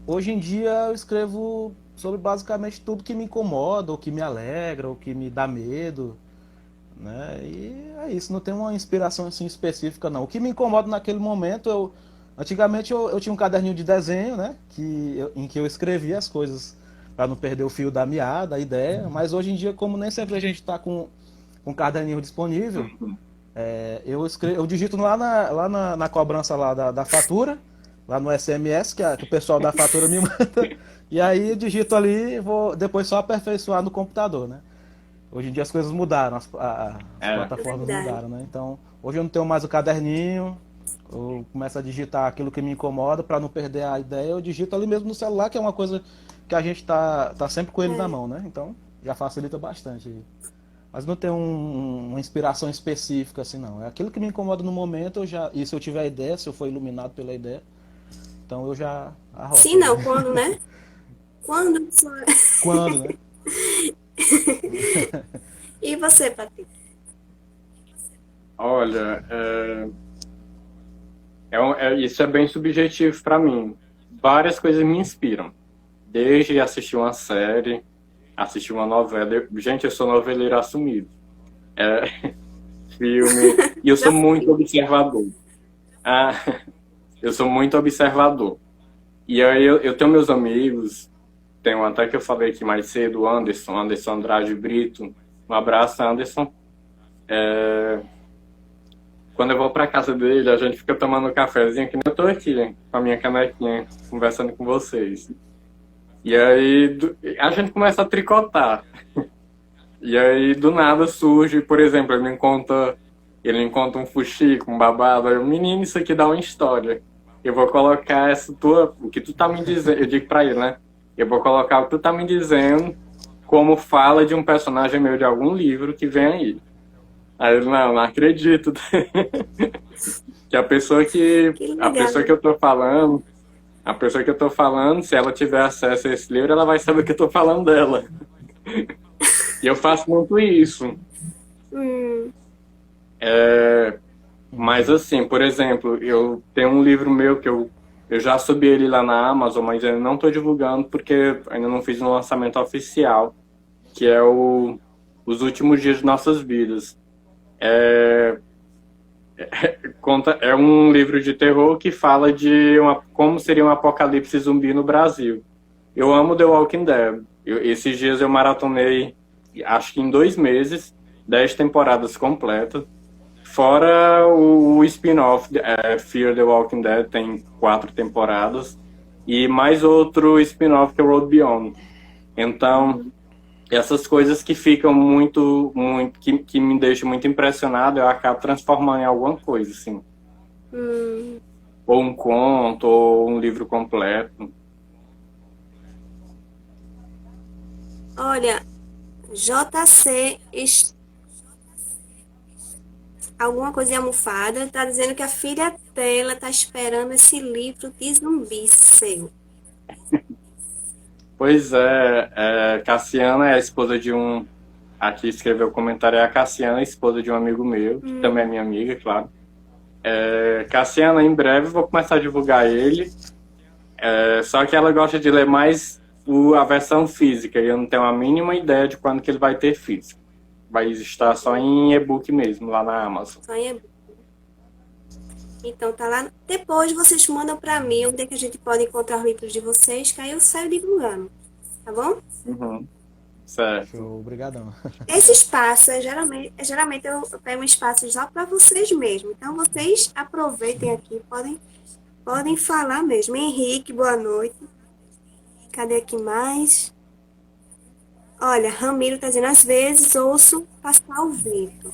Hoje em dia eu escrevo sobre basicamente tudo que me incomoda, ou que me alegra, ou que me dá medo, né? E é isso, não tem uma inspiração assim específica não. O que me incomoda naquele momento, antigamente eu tinha um caderninho de desenho, né? Em que eu escrevia as coisas para não perder o fio da meada, a ideia. Mas hoje em dia, como nem sempre a gente está com um caderninho disponível, eu digito lá na cobrança lá da fatura, lá no SMS, que o pessoal da fatura me manda, e aí eu digito ali e vou depois só aperfeiçoar no computador, né? Hoje em dia as coisas mudaram, as É. plataformas Verdade. mudaram, né? Então, hoje eu não tenho mais o caderninho, eu começo a digitar aquilo que me incomoda para não perder a ideia, eu digito ali mesmo no celular, que é uma coisa que a gente tá sempre com ele na mão, né? Então, já facilita bastante. Mas não tem uma inspiração específica assim, não. É aquilo que me incomoda no momento, e se eu tiver ideia, se eu for iluminado pela ideia, então eu já arrocho. Sim, não, quando, né? Quando. Quando, né? E você, Patrick? Olha, isso é bem subjetivo para mim. Várias coisas me inspiram. Desde assistir uma série, assistir uma novela. Gente, eu sou noveleiro assumido. Filme. E eu sou muito observador. Ah, eu sou muito observador. E aí eu tenho meus amigos, tem um até que eu falei aqui mais cedo, o Anderson Andrade Brito. Um abraço, Anderson. Quando eu vou para casa dele, a gente fica tomando um cafezinho, que nem eu tô aqui, hein, com a minha canequinha, conversando com vocês. E aí a gente começa a tricotar. E aí do nada surge, por exemplo, ele me conta um fuxico, um babado, aí eu, menino, isso aqui dá uma história. Eu vou colocar o que tu tá me dizendo, eu digo pra ele, né? Eu vou colocar o que tu tá me dizendo como fala de um personagem meu de algum livro que vem aí. Aí ele, não acredito. Que a pessoa que eu tô falando, se ela tiver acesso a esse livro, ela vai saber que eu tô falando dela. E eu faço muito isso. Mas assim, por exemplo, eu tenho um livro meu que eu já subi ele lá na Amazon, mas eu não estou divulgando porque ainda não fiz um lançamento oficial, que é Os Últimos Dias de Nossas Vidas. É um livro de terror que fala de como seria um apocalipse zumbi no Brasil. Eu amo The Walking Dead. Esses dias eu maratonei, acho que em 2 meses, 10 temporadas completas. Fora o spin-off, Fear the Walking Dead, tem 4 temporadas. E mais outro spin-off que é Road Beyond. Então, essas coisas que ficam muito que me deixam muito impressionado, eu acabo transformando em alguma coisa, assim. ou um conto, ou um livro completo. Olha, JC, alguma coisa de almofada, tá dizendo que a filha dela tá esperando esse livro de zumbi seu. Pois Cassiana é a esposa de um. Aqui escreveu o comentário, é a Cassiana, esposa de um amigo meu, que também é minha amiga, claro. Cassiana, em breve vou começar a divulgar ele, só que ela gosta de ler mais a versão física, e eu não tenho a mínima ideia de quando que ele vai ter físico. Vai estar só em e-book mesmo, lá na Amazon. Só em e-book. Então tá lá. Depois vocês mandam pra mim onde é que a gente pode encontrar os livros de vocês, que aí eu saio divulgando. Tá bom? Uhum. Certo. Show, obrigadão. Esse espaço, geralmente eu pego um espaço só para vocês mesmo. Então vocês aproveitem aqui, podem falar mesmo. Henrique, boa noite. Cadê aqui mais? Olha, Ramiro tá dizendo, às vezes ouço passar o vento.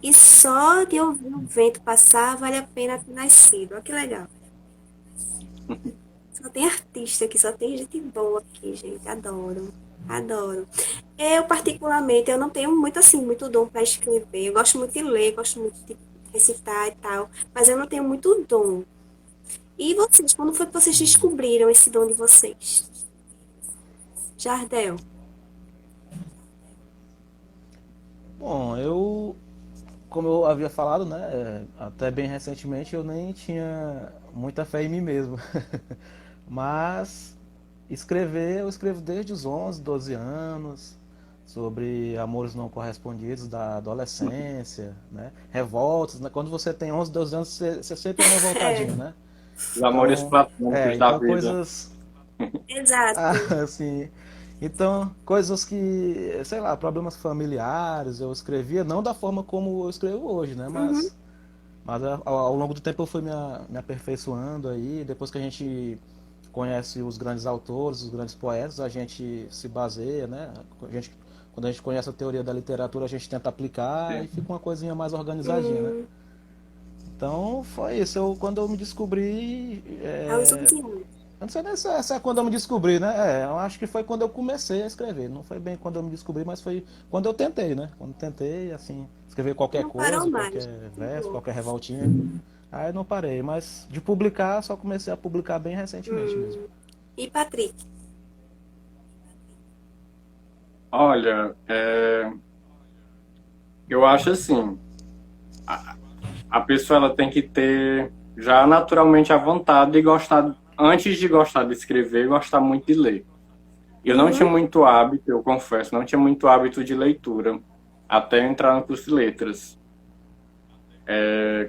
E só de ouvir o vento passar vale a pena ter nascido. Olha que legal. Só tem artista aqui, só tem gente boa aqui, gente. Adoro, adoro. Eu, particularmente, eu não tenho muito, assim, muito dom para escrever. Eu gosto muito de ler, gosto muito de recitar e tal, mas eu não tenho muito dom. E vocês, quando foi que vocês descobriram esse dom de vocês? Jardel. Bom, como eu havia falado, né, até bem recentemente eu nem tinha muita fé em mim mesmo. Mas eu escrevo desde os 11, 12 anos, sobre amores não correspondidos da adolescência, né, revoltas, né? Quando você tem 11, 12 anos, você sempre é revoltadinho, né? Os amores Então, platônicos da então vida. coisas Exato. assim, então coisas que, sei lá, problemas familiares, eu escrevia não da forma como eu escrevo hoje, né, mas ao longo do tempo eu fui me aperfeiçoando aí, depois que a gente conhece os grandes autores, os grandes poetas, a gente se baseia, né? Quando a gente conhece a teoria da literatura, a gente tenta aplicar e fica uma coisinha mais organizadinha, né? Então foi isso. Quando eu me descobri, Aos 11 anos. eu não sei nem se é quando eu me descobri, né? Eu acho que foi quando eu comecei a escrever. Não foi bem quando eu me descobri, mas foi quando eu tentei, né? Quando eu tentei, assim, escrever qualquer Não coisa, parou mais. qualquer verso, qualquer revoltinha. Aí eu não parei, mas de publicar, só comecei a publicar bem recentemente mesmo. E Patrick? Olha, eu acho assim, a pessoa ela tem que ter já naturalmente a vontade de gostar, antes de gostar de escrever, gostar muito de ler. Eu não tinha muito hábito, eu confesso, não tinha muito hábito de leitura, até eu entrar no curso de letras.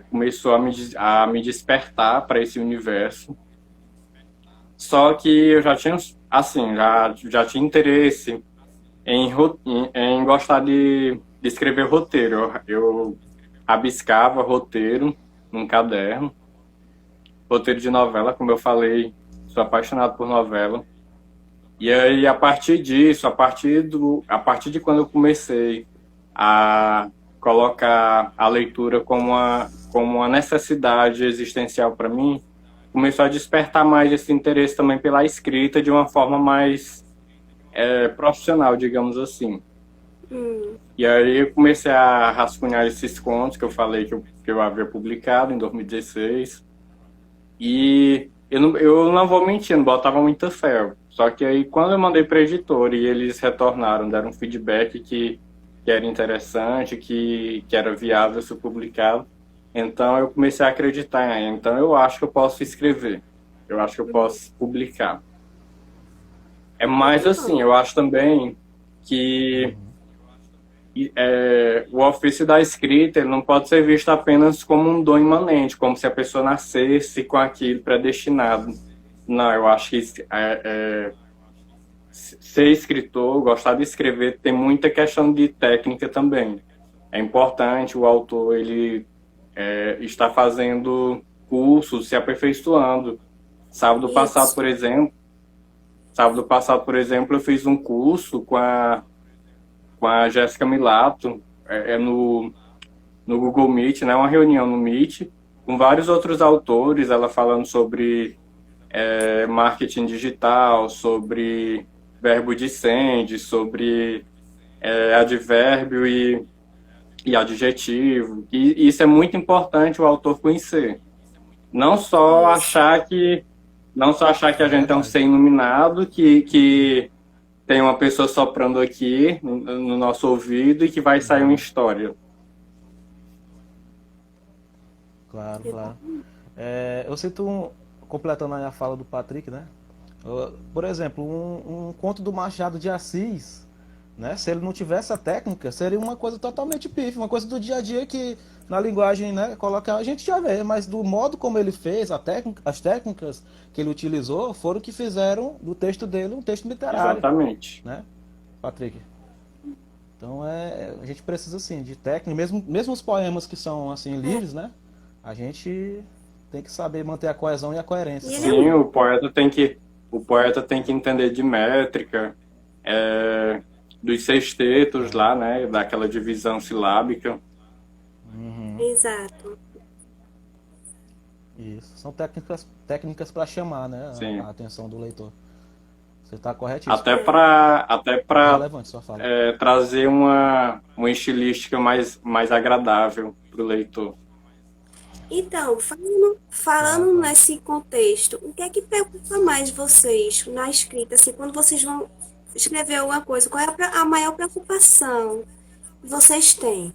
Começou a me despertar para esse universo. Só que eu já tinha, assim, já tinha interesse em gostar de escrever roteiro. Eu rabiscava roteiro num caderno, roteiro de novela, como eu falei, sou apaixonado por novela. E aí, a partir disso, a partir de quando eu comecei a colocar a leitura como uma necessidade existencial para mim, começou a despertar mais esse interesse também pela escrita de uma forma mais profissional, digamos assim. E aí eu comecei a rascunhar esses contos que eu falei que eu havia publicado em 2016. E eu não vou mentir, não botava muita fé. Só que aí, quando eu mandei para a editora e eles retornaram, deram um feedback que era interessante, que era viável ser publicado, então eu comecei a acreditar. Então eu acho que eu posso escrever, eu acho que eu posso publicar. É mais assim, eu acho também que o ofício da escrita ele não pode ser visto apenas como um dom imanente, como se a pessoa nascesse com aquilo predestinado. Não, eu acho que ser escritor, gostar de escrever, tem muita questão de técnica também. É importante o autor ele estar fazendo cursos, se aperfeiçoando. Sábado passado, por exemplo, eu fiz um curso com a Jéssica Milato, no Google Meet, né, uma reunião no Meet, com vários outros autores, ela falando sobre marketing digital, sobre verbo dicende, sobre advérbio e adjetivo. E isso é muito importante o autor conhecer. Não só achar que a gente é um ser iluminado, que tem uma pessoa soprando aqui no nosso ouvido e que vai sair uma história. Claro, claro. Eu sinto, completando aí a fala do Patrick, né? Por exemplo, um conto do Machado de Assis, né? Se ele não tivesse a técnica, seria uma coisa totalmente pífia, uma coisa do dia a dia que na linguagem, né, colocar a gente já vê, mas do modo como ele fez, as técnicas que ele utilizou foram que fizeram do texto dele um texto literário. Exatamente. Né, Patrick? Então a gente precisa assim de técnica, mesmo os poemas que são assim livres, né? A gente tem que saber manter a coesão e a coerência. Sim, o poeta tem que entender de métrica, dos sextetos lá, né? Daquela divisão silábica. Exato. Isso. São técnicas para chamar, né, a atenção do leitor. Você está corretíssimo. Até para relevante sua fala. Trazer uma estilística mais agradável para o leitor. Então, falando nesse contexto, o que é que preocupa mais vocês na escrita? Assim, quando vocês vão escrever alguma coisa, qual é a maior preocupação que vocês têm?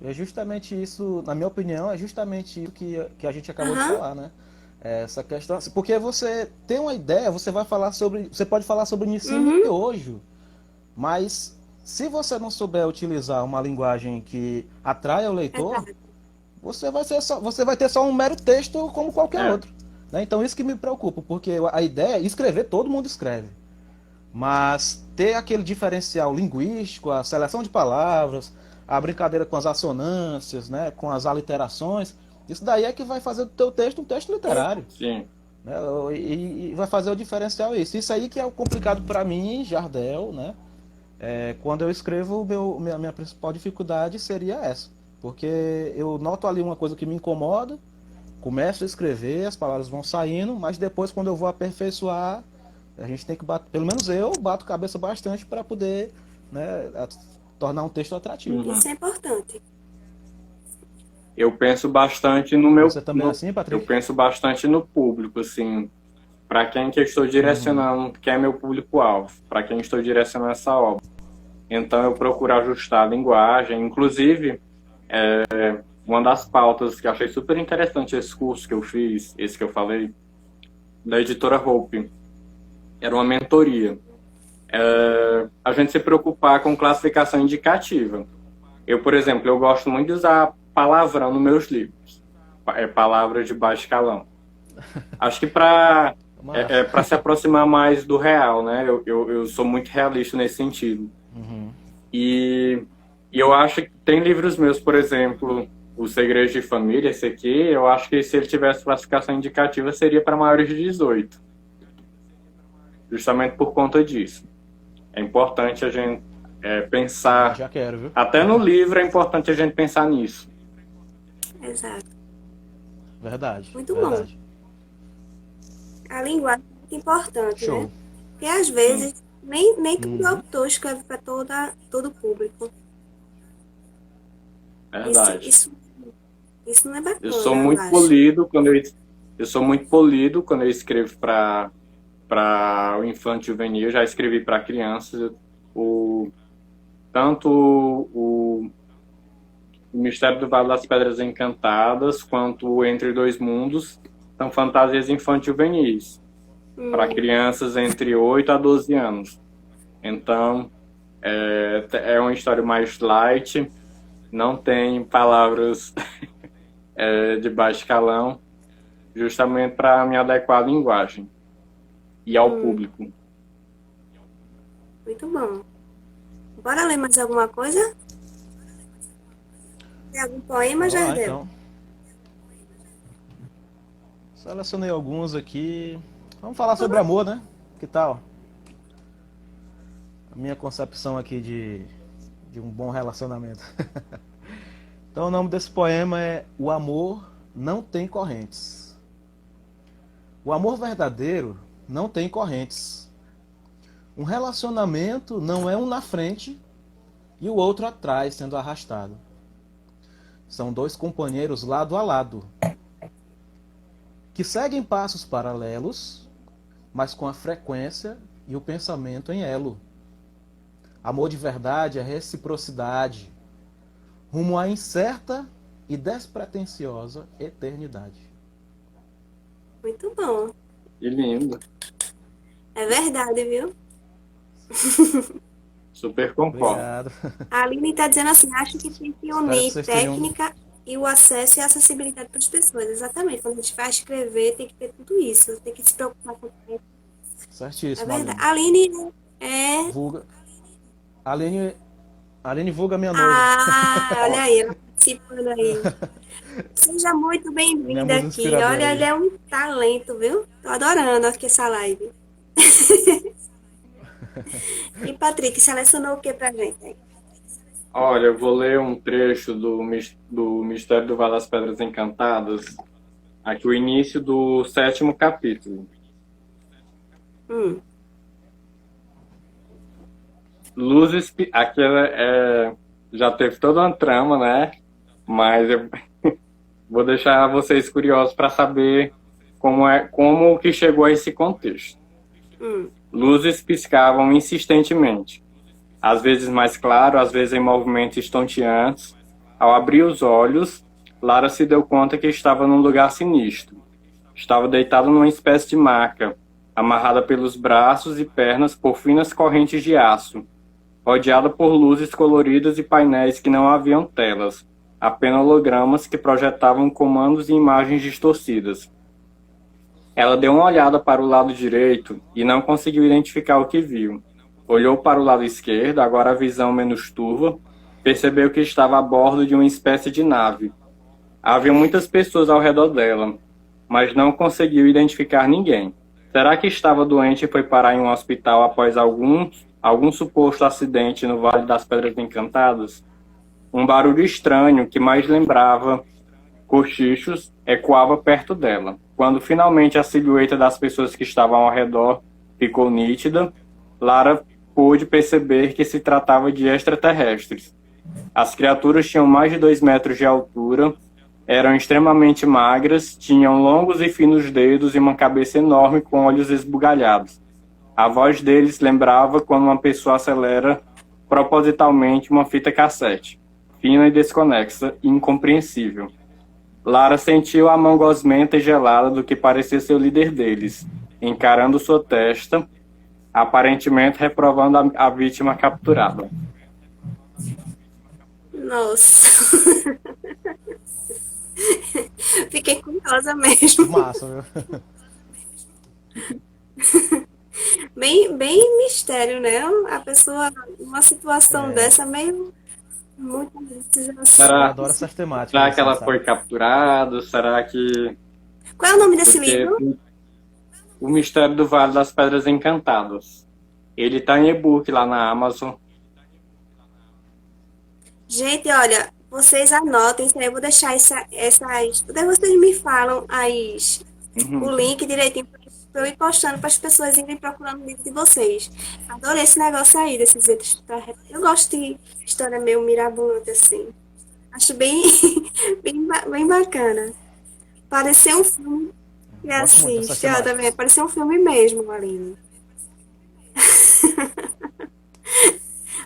É justamente isso, na minha opinião, é justamente isso que a gente acabou de falar, né? Essa questão, porque você tem uma ideia, você pode falar sobre ensino e miojo, mas se você não souber utilizar uma linguagem que atrai o leitor, você vai ter só um mero texto como qualquer outro, né? Então isso que me preocupa, porque a ideia é escrever, todo mundo escreve, mas ter aquele diferencial linguístico, a seleção de palavras, a brincadeira com as assonâncias, né, com as aliterações, isso daí é que vai fazer do teu texto um texto literário. Sim. Né, e vai fazer o diferencial isso aí que é o complicado para mim, Jardel, né? Quando eu escrevo, minha principal dificuldade seria essa, porque eu noto ali uma coisa que me incomoda, começo a escrever, as palavras vão saindo, mas depois quando eu vou aperfeiçoar, a gente tem que bater, pelo menos eu bato cabeça bastante para poder, né, tornar um texto atrativo. Isso é importante. Eu penso bastante no meu... Você também é assim, Patrick? Eu penso bastante no público, assim, para quem que eu estou direcionando, que é meu público-alvo, para quem estou direcionando essa obra. Então eu procuro ajustar a linguagem, inclusive, uma das pautas que eu achei super interessante esse curso que eu fiz, esse que eu falei, da editora Hope, era uma mentoria. A gente se preocupar com classificação indicativa. Eu, por exemplo, eu gosto muito de usar palavrão nos meus livros. Palavras de baixo escalão. Acho que para se aproximar mais do real, né? Eu sou muito realista nesse sentido. E eu acho que tem livros meus, por exemplo, O Segredo de Família, esse aqui, eu acho que se ele tivesse classificação indicativa seria para maiores de 18. Justamente por conta disso. É importante a gente pensar... Já quero, viu? Até no livro é importante a gente pensar nisso. Exato. Verdade. Muito verdade. bom. A linguagem é muito importante, Show. né? Porque às vezes nem todo autor escreve para todo público. Verdade. Isso não é bacana. Eu sou muito polido quando eu escrevo para o infanto juvenil. Já escrevi para crianças. Tanto o Mistério do Vale das Pedras Encantadas quanto o Entre Dois Mundos são fantasias infanto juvenis para crianças entre 8 a 12 anos. Então é uma história mais light, não tem palavras de baixo escalão, justamente para me adequar à linguagem e ao público. Muito bom. Bora ler mais alguma coisa? Tem algum poema, Jardel? Então. Selecionei alguns aqui. Vamos falar sobre amor, né? Que tal? A minha concepção aqui de um bom relacionamento. Então o nome desse poema é O Amor Não Tem Correntes. O amor verdadeiro não tem correntes. Um relacionamento não é um na frente e o outro atrás sendo arrastado. São dois companheiros lado a lado, que seguem passos paralelos, mas com a frequência e o pensamento em elo. Amor de verdade é reciprocidade, rumo à incerta e despretensiosa eternidade. Muito bom. Que lindo. É verdade, viu? Super concordo. Obrigado. A Aline está dizendo assim, acho que tem que Espero que unir vocês tenham- técnica e o acesso e a acessibilidade para as pessoas. Exatamente. Quando a gente vai escrever, tem que ter tudo isso. Tem que se preocupar com o tempo. É Certíssimo, verdade. Aline. Aline é... Vulga. Aline Vulga, minha noiva. Olha aí, ela participando aí. Seja muito Minha bem-vinda musa aqui. inspiradora Olha, aí. ele é um talento, viu? Tô adorando aqui essa live. E, Patrick, selecionou o que pra gente aí? Olha, eu vou ler um trecho do Mistério do Vale das Pedras Encantadas. Aqui o início do 7º capítulo. Luzes... Aqui já teve toda uma trama, né? Mas eu vou deixar vocês curiosos para saber como que chegou a esse contexto. Luzes piscavam insistentemente, às vezes mais claro, às vezes em movimentos estonteantes. Ao abrir os olhos, Lara se deu conta que estava num lugar sinistro. Estava deitada numa espécie de maca, amarrada pelos braços e pernas por finas correntes de aço, rodeada por luzes coloridas e painéis que não haviam telas, apenas hologramas que projetavam comandos e imagens distorcidas. Ela deu uma olhada para o lado direito e não conseguiu identificar o que viu. Olhou para o lado esquerdo, agora a visão menos turva, percebeu que estava a bordo de uma espécie de nave. Havia muitas pessoas ao redor dela, mas não conseguiu identificar ninguém. Será que estava doente e foi parar em um hospital após algum suposto acidente no Vale das Pedras Encantadas? Um barulho estranho que mais lembrava cochichos ecoava perto dela. Quando finalmente a silhueta das pessoas que estavam ao redor ficou nítida, Lara pôde perceber que se tratava de extraterrestres. As criaturas tinham mais de 2 metros de altura, eram extremamente magras, tinham longos e finos dedos e uma cabeça enorme com olhos esbugalhados. A voz deles lembrava quando uma pessoa acelera propositalmente uma fita cassete, fina e desconexa e incompreensível. Lara sentiu a mão gosmenta e gelada do que parecia ser o líder deles, encarando sua testa, aparentemente reprovando a vítima capturada. Nossa. Fiquei curiosa mesmo. Massa, viu? Bem mistério, né? A pessoa, numa situação dessa, meio... Muito... Eu Será, adoro essas temáticas. será que ela assim, foi sabe? capturada? Será que... Qual é o nome desse Porque livro? O Mistério do Vale das Pedras Encantadas. Ele tá em e-book lá na Amazon. Gente, olha, vocês anotem isso aí. Eu vou deixar essas... Daí vocês me falam o link direitinho pra eu ir postando para as pessoas irem procurando o livro de vocês. Adorei esse negócio aí, desses extraterrestres. Eu gosto de história meio mirabolante, assim. Acho bem, bem bacana. Pareceu um filme que Gosto muito dessas assiste. Ó, temáticas. também pareceu um filme mesmo, Aline.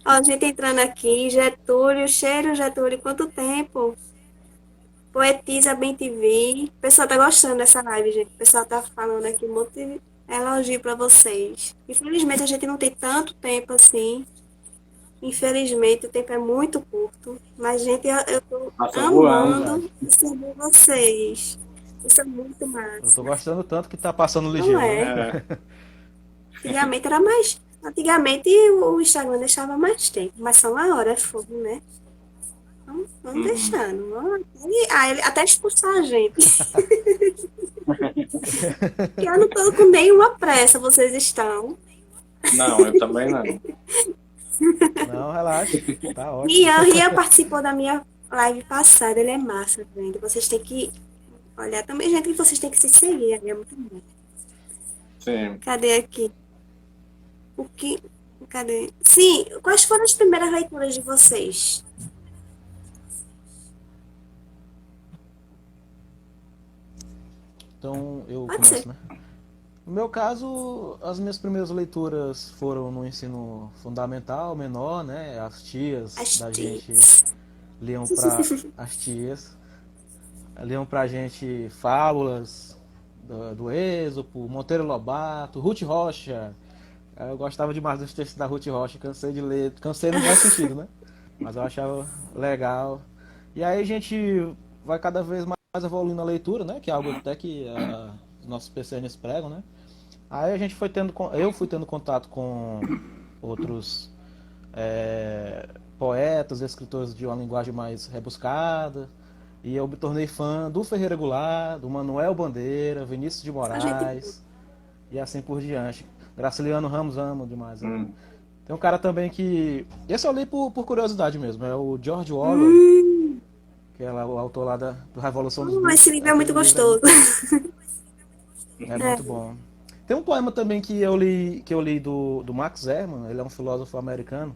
Ó, gente entrando aqui. Getúlio, cheiro, Getúlio, quanto tempo? Poetisa Bem TV. O pessoal tá gostando dessa live, gente. O pessoal tá falando aqui um monte de elogio pra vocês. Infelizmente, a gente não tem tanto tempo assim. Infelizmente, o tempo é muito curto. Mas, gente, eu tô Passa voando. amando receber vocês. Isso é muito Eu massa. tô gostando tanto que tá passando Não ligeiro. é? Né? Antigamente era mais. Antigamente o Instagram deixava mais tempo. Mas só uma hora é fogo, né? Vamos deixando. Ele até expulsar a gente. Que eu não tô com nenhuma pressa, vocês estão. Não, eu também não. Não, relaxa. Tá ótimo. Rian participou da minha live passada, ele é massa, gente. Vocês têm que olhar também, gente, vocês têm que se seguir, é muito bom. Sim. Cadê aqui? O que? Cadê? Sim, quais foram as primeiras leituras de vocês? Então eu Pode ser. começo, né? No meu caso, as minhas primeiras leituras foram no ensino fundamental, menor, né? As tias As da gente tias. liam pra as tias liam pra gente fábulas do Êxopo, Monteiro Lobato, Ruth Rocha. Eu gostava demais dos textos da Ruth Rocha, cansei de ler, cansei no bom sentido, né? Mas eu achava legal. E aí a gente vai cada vez mais evoluindo a leitura, né? Que é algo até que os nossos PCNs pregam, né? Aí a gente foi tendo, eu fui tendo contato com outros poetas, escritores de uma linguagem mais rebuscada, e eu me tornei fã do Ferreira Goulart, do Manuel Bandeira, Vinícius de A gente boa. Moraes, e assim por diante. Graciliano Ramos amo demais. Hum. Tem um cara também que. Esse eu li por curiosidade mesmo, é o George Orwell, Hum, que é o autor lá do Revolução dos Bichos. esse livro é muito Aquele livro é gostoso. muito bom. É É. muito bom. Tem um poema também que eu li do Max Ehrmann, ele é um filósofo americano,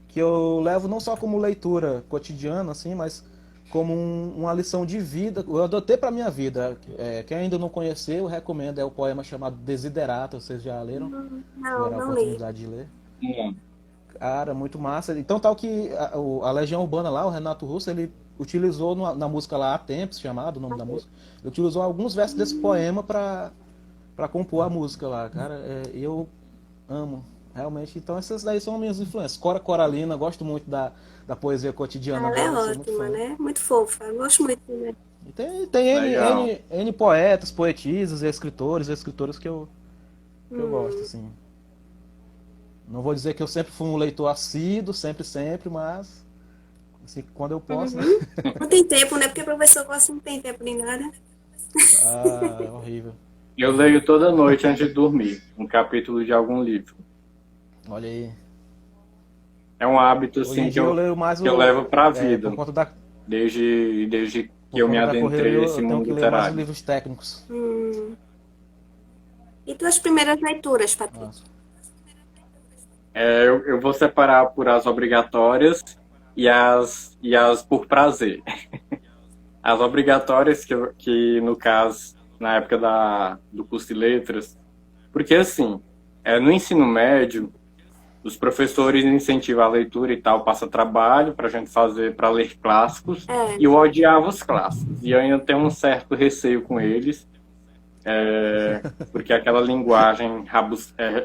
que eu levo não só como leitura cotidiana, assim, mas como uma lição de vida. Eu adotei para minha vida. Quem ainda não conheceu, eu recomendo. É o poema chamado Desiderata. Vocês já leram? Não, Tiveram a não li. oportunidade de ler? Hum. Cara, muito massa. Então, tal que a Legião Urbana lá, o Renato Russo, ele utilizou na música lá, Há Tempos, chamado o nome da música, ele utilizou alguns versos desse poema para compor a música lá, cara. E eu amo, realmente. Então, essas daí são minhas influências. Cora Coralina, gosto muito da poesia cotidiana Ela é dela, sou muito ótima, fã. né? Muito fofa. Eu gosto muito, né? E tem Legal. N poetas, poetisas, escritores, escritoras que eu gosto, Hum. assim. Não vou dizer que eu sempre fui um leitor assíduo, sempre, mas assim, quando eu posso, né? Uhum. Não tem tempo, né? Porque professor gosta não tem tempo nem nada. Ah, é horrível. Eu leio toda noite antes de dormir um capítulo de algum livro. Olha aí. É um hábito Hoje em assim dia eu leio mais que eu levo para a vida, por conta da desde que por eu me conta da correria, adentrei nesse eu tenho mundo que ler mais literário. livros técnicos. E tuas primeiras leituras, Patrick? Nossa. Eu vou separar por as obrigatórias e as por prazer. As obrigatórias que no caso, na época do curso de letras, porque assim, no ensino médio, os professores incentivam a leitura e tal, passa trabalho para a gente fazer, para ler clássicos, É. e eu odiava os clássicos, e eu ainda tenho um certo receio com eles, porque aquela linguagem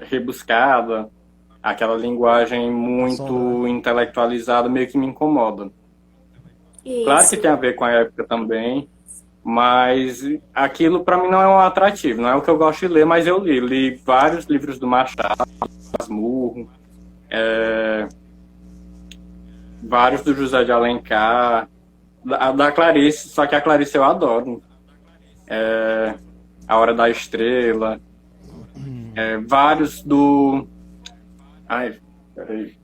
rebuscada, aquela linguagem Sombra, né? muito intelectualizada meio que me incomoda. Claro que Isso. tem a ver com a época também, mas aquilo para mim não é um atrativo, não é o que eu gosto de ler, mas eu li vários livros do Machado, Masmurro, vários do José de Alencar, da Clarice, só que a Clarice eu adoro. A Hora da Estrela, vários do... Ai, peraí.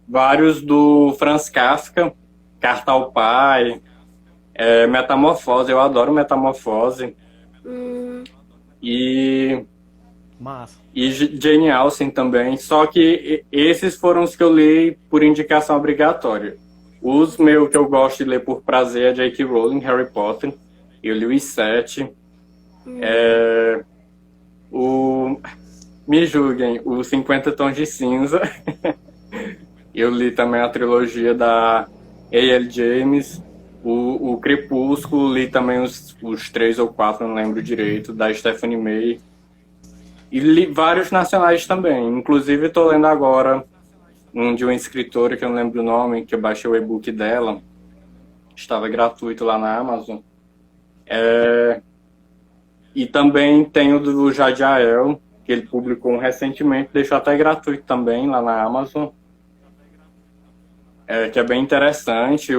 Vários do Franz Kafka, Carta ao Pai, Metamorfose, eu adoro Metamorfose. E Massa. Jane Austen também, só que esses foram os que eu li por indicação obrigatória. Os meus que eu gosto de ler por prazer é J.K. Rowling, Harry Potter, eu li os 7. Me julguem, os 50 Tons de Cinza. Eu li também a trilogia da A.L. James, o Crepúsculo, li também os 3 ou 4, não lembro direito, da Stephanie Meyer. E li vários nacionais também. Inclusive, estou lendo agora um de uma escritora, que eu não lembro o nome, que eu baixei o e-book dela. Estava gratuito lá na Amazon. E também tem o do Jadiael, que ele publicou recentemente, deixou até gratuito também lá na Amazon. Que é bem interessante.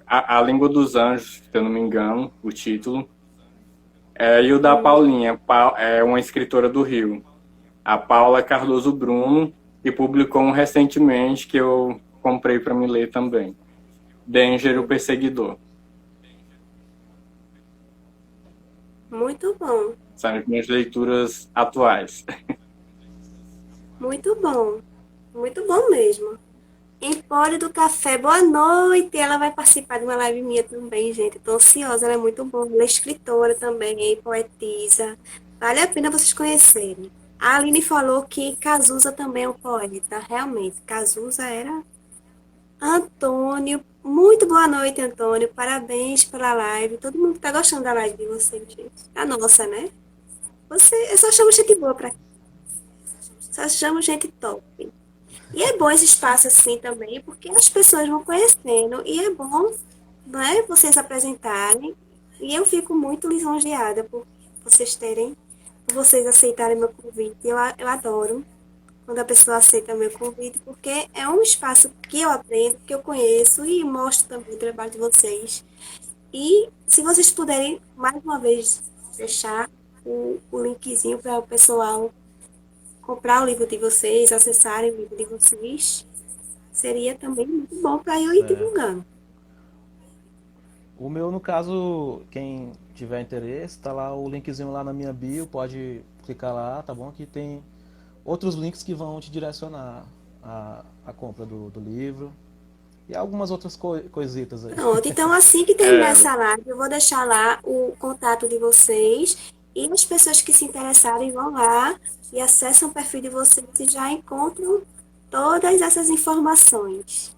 A Língua dos Anjos, se eu não me engano, o título. E o da Paulinha, é uma escritora do Rio, a Paula Cardoso Bruno, e publicou um recentemente que eu comprei para me ler também. Danger, o Perseguidor. Muito bom, São as minhas leituras atuais. muito bom. Muito bom mesmo. Empório do Café, boa noite. Ela vai participar de uma live minha também, gente. Tô ansiosa, ela é muito boa. Ela é escritora também, poetisa. Vale a pena vocês conhecerem. A Aline falou que Cazuza também é um poeta. Realmente, Cazuza era Antônio. Muito boa noite, Antônio. Parabéns pela live. Todo mundo tá gostando da live de vocês, gente. A nossa, né? Eu só chamo gente boa pra cá. Só chamo gente top. E é bom esse espaço assim também, porque as pessoas vão conhecendo e é bom, né, vocês apresentarem. E eu fico muito lisonjeada por vocês aceitarem meu convite. Eu adoro quando a pessoa aceita meu convite, porque é um espaço que eu aprendo, que eu conheço e mostro também o trabalho de vocês. E se vocês puderem, mais uma vez, deixar o linkzinho para o pessoal comprar o livro de vocês, acessarem o livro de vocês, seria também muito bom para eu ir Certo. divulgando. O meu, no caso, quem tiver interesse, tá lá o linkzinho lá na minha bio, pode clicar lá, tá bom? Que tem outros links que vão te direcionar à compra do livro e algumas outras coisitas aí. Pronto, então assim que terminar essa live, eu vou deixar lá o contato de vocês e as pessoas que se interessarem vão lá e acessam o perfil de vocês e já encontram todas essas informações.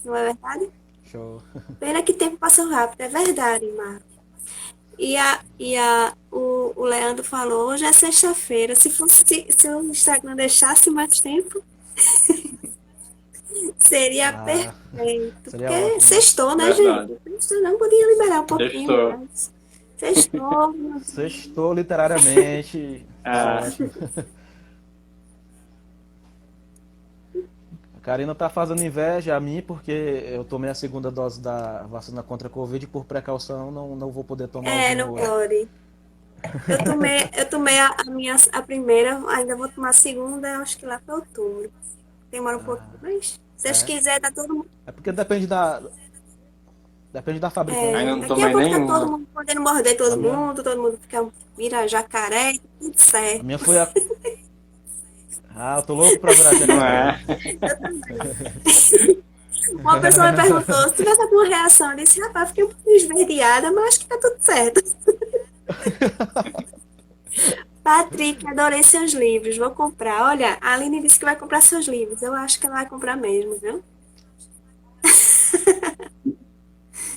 Não é verdade? Show. Pena que o tempo passou rápido, é verdade, Marco. O Leandro falou, hoje é sexta-feira. Se o Instagram deixasse mais tempo, seria Ah, perfeito. seria Porque ótimo. sextou, né, Verdade. gente? Sextou, não podia liberar um pouquinho Sextou. mais. Sextou. Sextou literariamente. Tá Ah. ótimo. A Karina tá fazendo inveja a mim porque eu tomei a segunda dose da vacina contra a Covid e por precaução não vou poder tomar o Não vinho hoje. pode. Eu tomei a primeira, ainda vou tomar a segunda, eu acho que lá para outubro. Demora um pouquinho, mas se vocês É. quiserem, tá todo mundo. É porque depende da fabricante. Ainda não Daqui a tomei pouco tá nenhuma. todo mundo podendo morder A todo minha, mundo, todo mundo vira jacaré, tudo a certo. minha foi a. Ah, eu tô louco pra virar Não jacaré. é? Uma pessoa me perguntou se tivesse alguma reação. Eu disse, rapaz, fiquei um pouco esverdeada, mas acho que tá tudo certo. Patrick, adorei seus livros, vou comprar. Olha, a Aline disse que vai comprar seus livros. Eu acho que ela vai comprar mesmo, viu?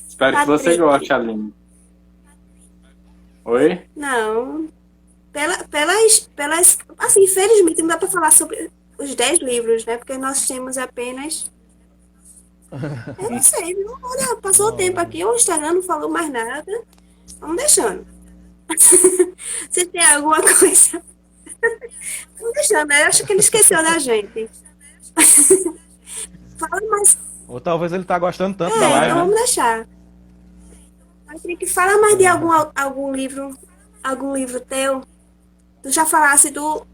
Espero que você Patrick, goste, Aline. Oi? não. Assim, infelizmente não dá para falar sobre os 10 livros, né? Porque nós temos apenas. Eu não sei, viu? Olha, passou o tempo aqui, o Instagram não falou mais nada. Vamos deixando. Se tem alguma coisa. Vamos deixando, né? Eu acho que ele esqueceu da gente. Fala mais. Ou talvez ele tá gostando tanto da Então live, né? vamos deixar. Patrick, fala mais de algum livro teu. Tu já falasse do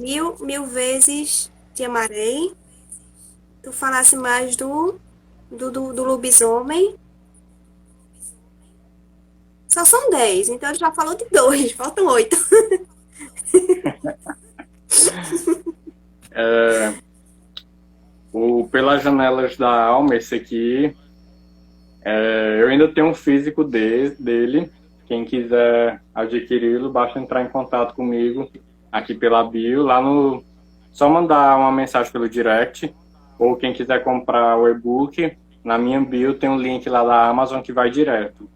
mil vezes te amarei. Tu falasse mais do lobisomem. Só são 10, então ele já falou de 2, faltam 8. O Pelas Janelas da Alma, esse aqui, eu ainda tenho um físico dele. Quem quiser adquiri-lo, basta entrar em contato comigo aqui pela bio, lá no... Só mandar uma mensagem pelo direct, ou quem quiser comprar o e-book, na minha bio tem um link lá da Amazon que vai direto.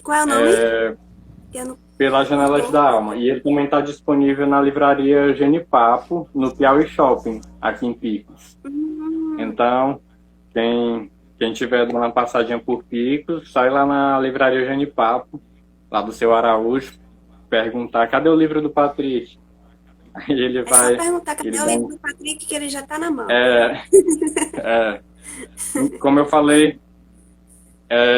Qual é o nome? Pelas Janelas da Alma. E ele também está disponível na livraria Genipapo, no Piauí Shopping, aqui em Picos. Então, quem tiver dando uma passadinha por Picos, sai lá na livraria Genipapo, lá do seu Araújo, perguntar, cadê o livro do Patrick? Aí ele vai... É só perguntar, cadê o livro do Patrick, que ele já está na mão. Como eu falei,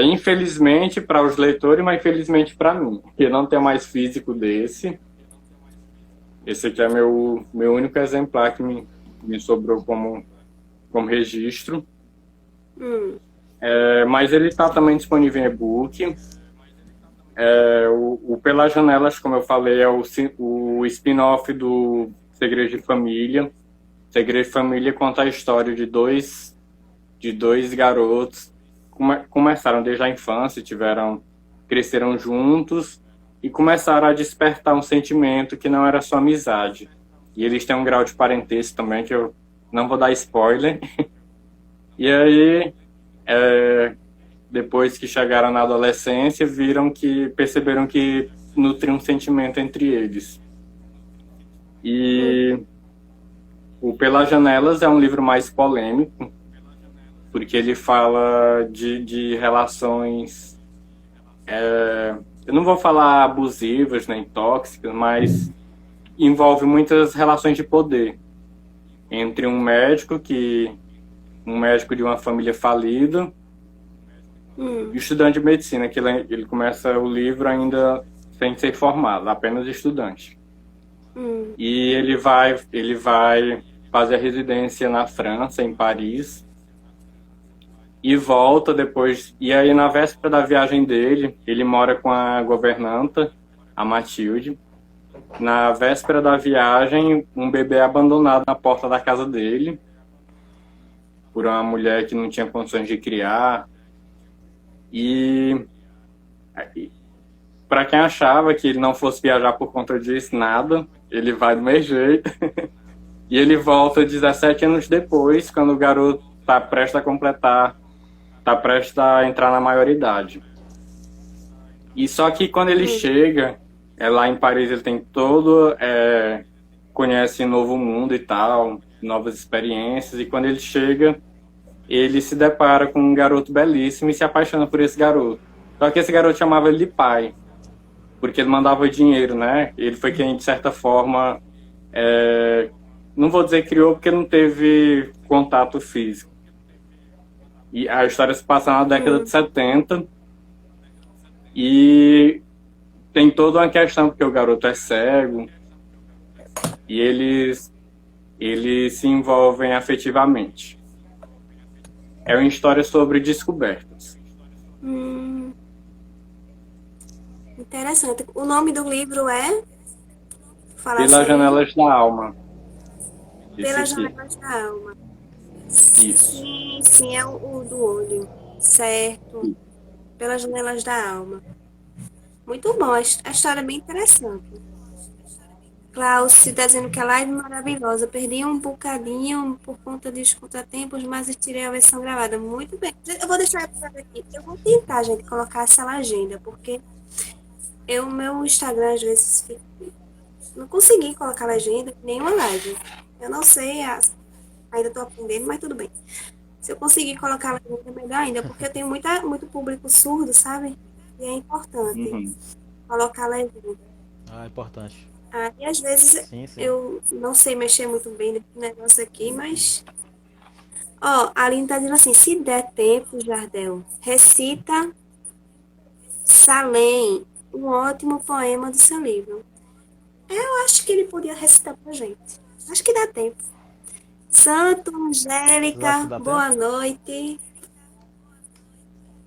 infelizmente para os leitores, mas infelizmente para mim, que não tenho mais físico desse. Esse aqui é meu único exemplar que me sobrou como registro. Mas ele está também disponível em e-book. O Pelas Janelas, como eu falei, é o spin-off do Segredo de Família. Segredo de Família conta a história de dois garotos que começaram desde a infância, cresceram juntos e começaram a despertar um sentimento que não era só amizade. E eles têm um grau de parentesco também, que eu não vou dar spoiler. E aí, depois que chegaram na adolescência, perceberam que nutriam um sentimento entre eles. E o Pelas Janelas é um livro mais polêmico, porque ele fala de relações, eu não vou falar abusivas nem tóxicas, mas envolve muitas relações de poder entre um médico de uma família falida e o estudante de medicina, que ele começa o livro ainda sem ser formado, apenas estudante. E ele vai fazer a residência na França, em Paris, e volta depois. E aí, na véspera da viagem dele, ele mora com a governanta, a Mathilde. Na véspera da viagem, um bebê é abandonado na porta da casa dele por uma mulher que não tinha condições de criar. E para quem achava que ele não fosse viajar por conta disso, nada, ele vai do mesmo jeito. E ele volta 17 anos depois, quando o garoto está prestes a entrar na maioridade. E só que quando ele chega, lá em Paris, ele tem conhece um novo mundo e tal, novas experiências, e quando ele chega, ele se depara com um garoto belíssimo e se apaixona por esse garoto. Só que esse garoto chamava ele de pai, porque ele mandava dinheiro, né? Ele foi quem, de certa forma, não vou dizer criou, porque não teve contato físico. E a história se passa na década de 70, e tem toda uma questão, porque o garoto é cego, e eles se envolvem afetivamente. É uma história sobre descobertas. Interessante. O nome do livro é? Pelas Janelas da Alma. Pelas Janelas da Alma. Isso. Sim, é o do olho. Certo. Pelas Janelas da Alma. Muito bom, a história é bem interessante. Klaus está dizendo que a live é maravilhosa. Perdi um bocadinho por conta dos contratempos, mas estirei a versão gravada. Muito bem. Eu vou deixar aqui. Eu vou tentar, gente, colocar essa legenda, porque meu Instagram, às vezes, não consegui colocar legenda em nenhuma live. Eu não sei, ainda estou aprendendo, mas tudo bem. Se eu conseguir colocar legenda, é melhor ainda, porque eu tenho muito público surdo, sabe? E é importante colocar legenda. É importante. E às vezes sim. Eu não sei mexer muito bem nesse negócio aqui, mas... a Aline tá dizendo assim, se der tempo, Jardel, recita Salem, um ótimo poema do seu livro. Eu acho que ele podia recitar pra gente. Acho que dá tempo. Santo, Angélica, boa noite.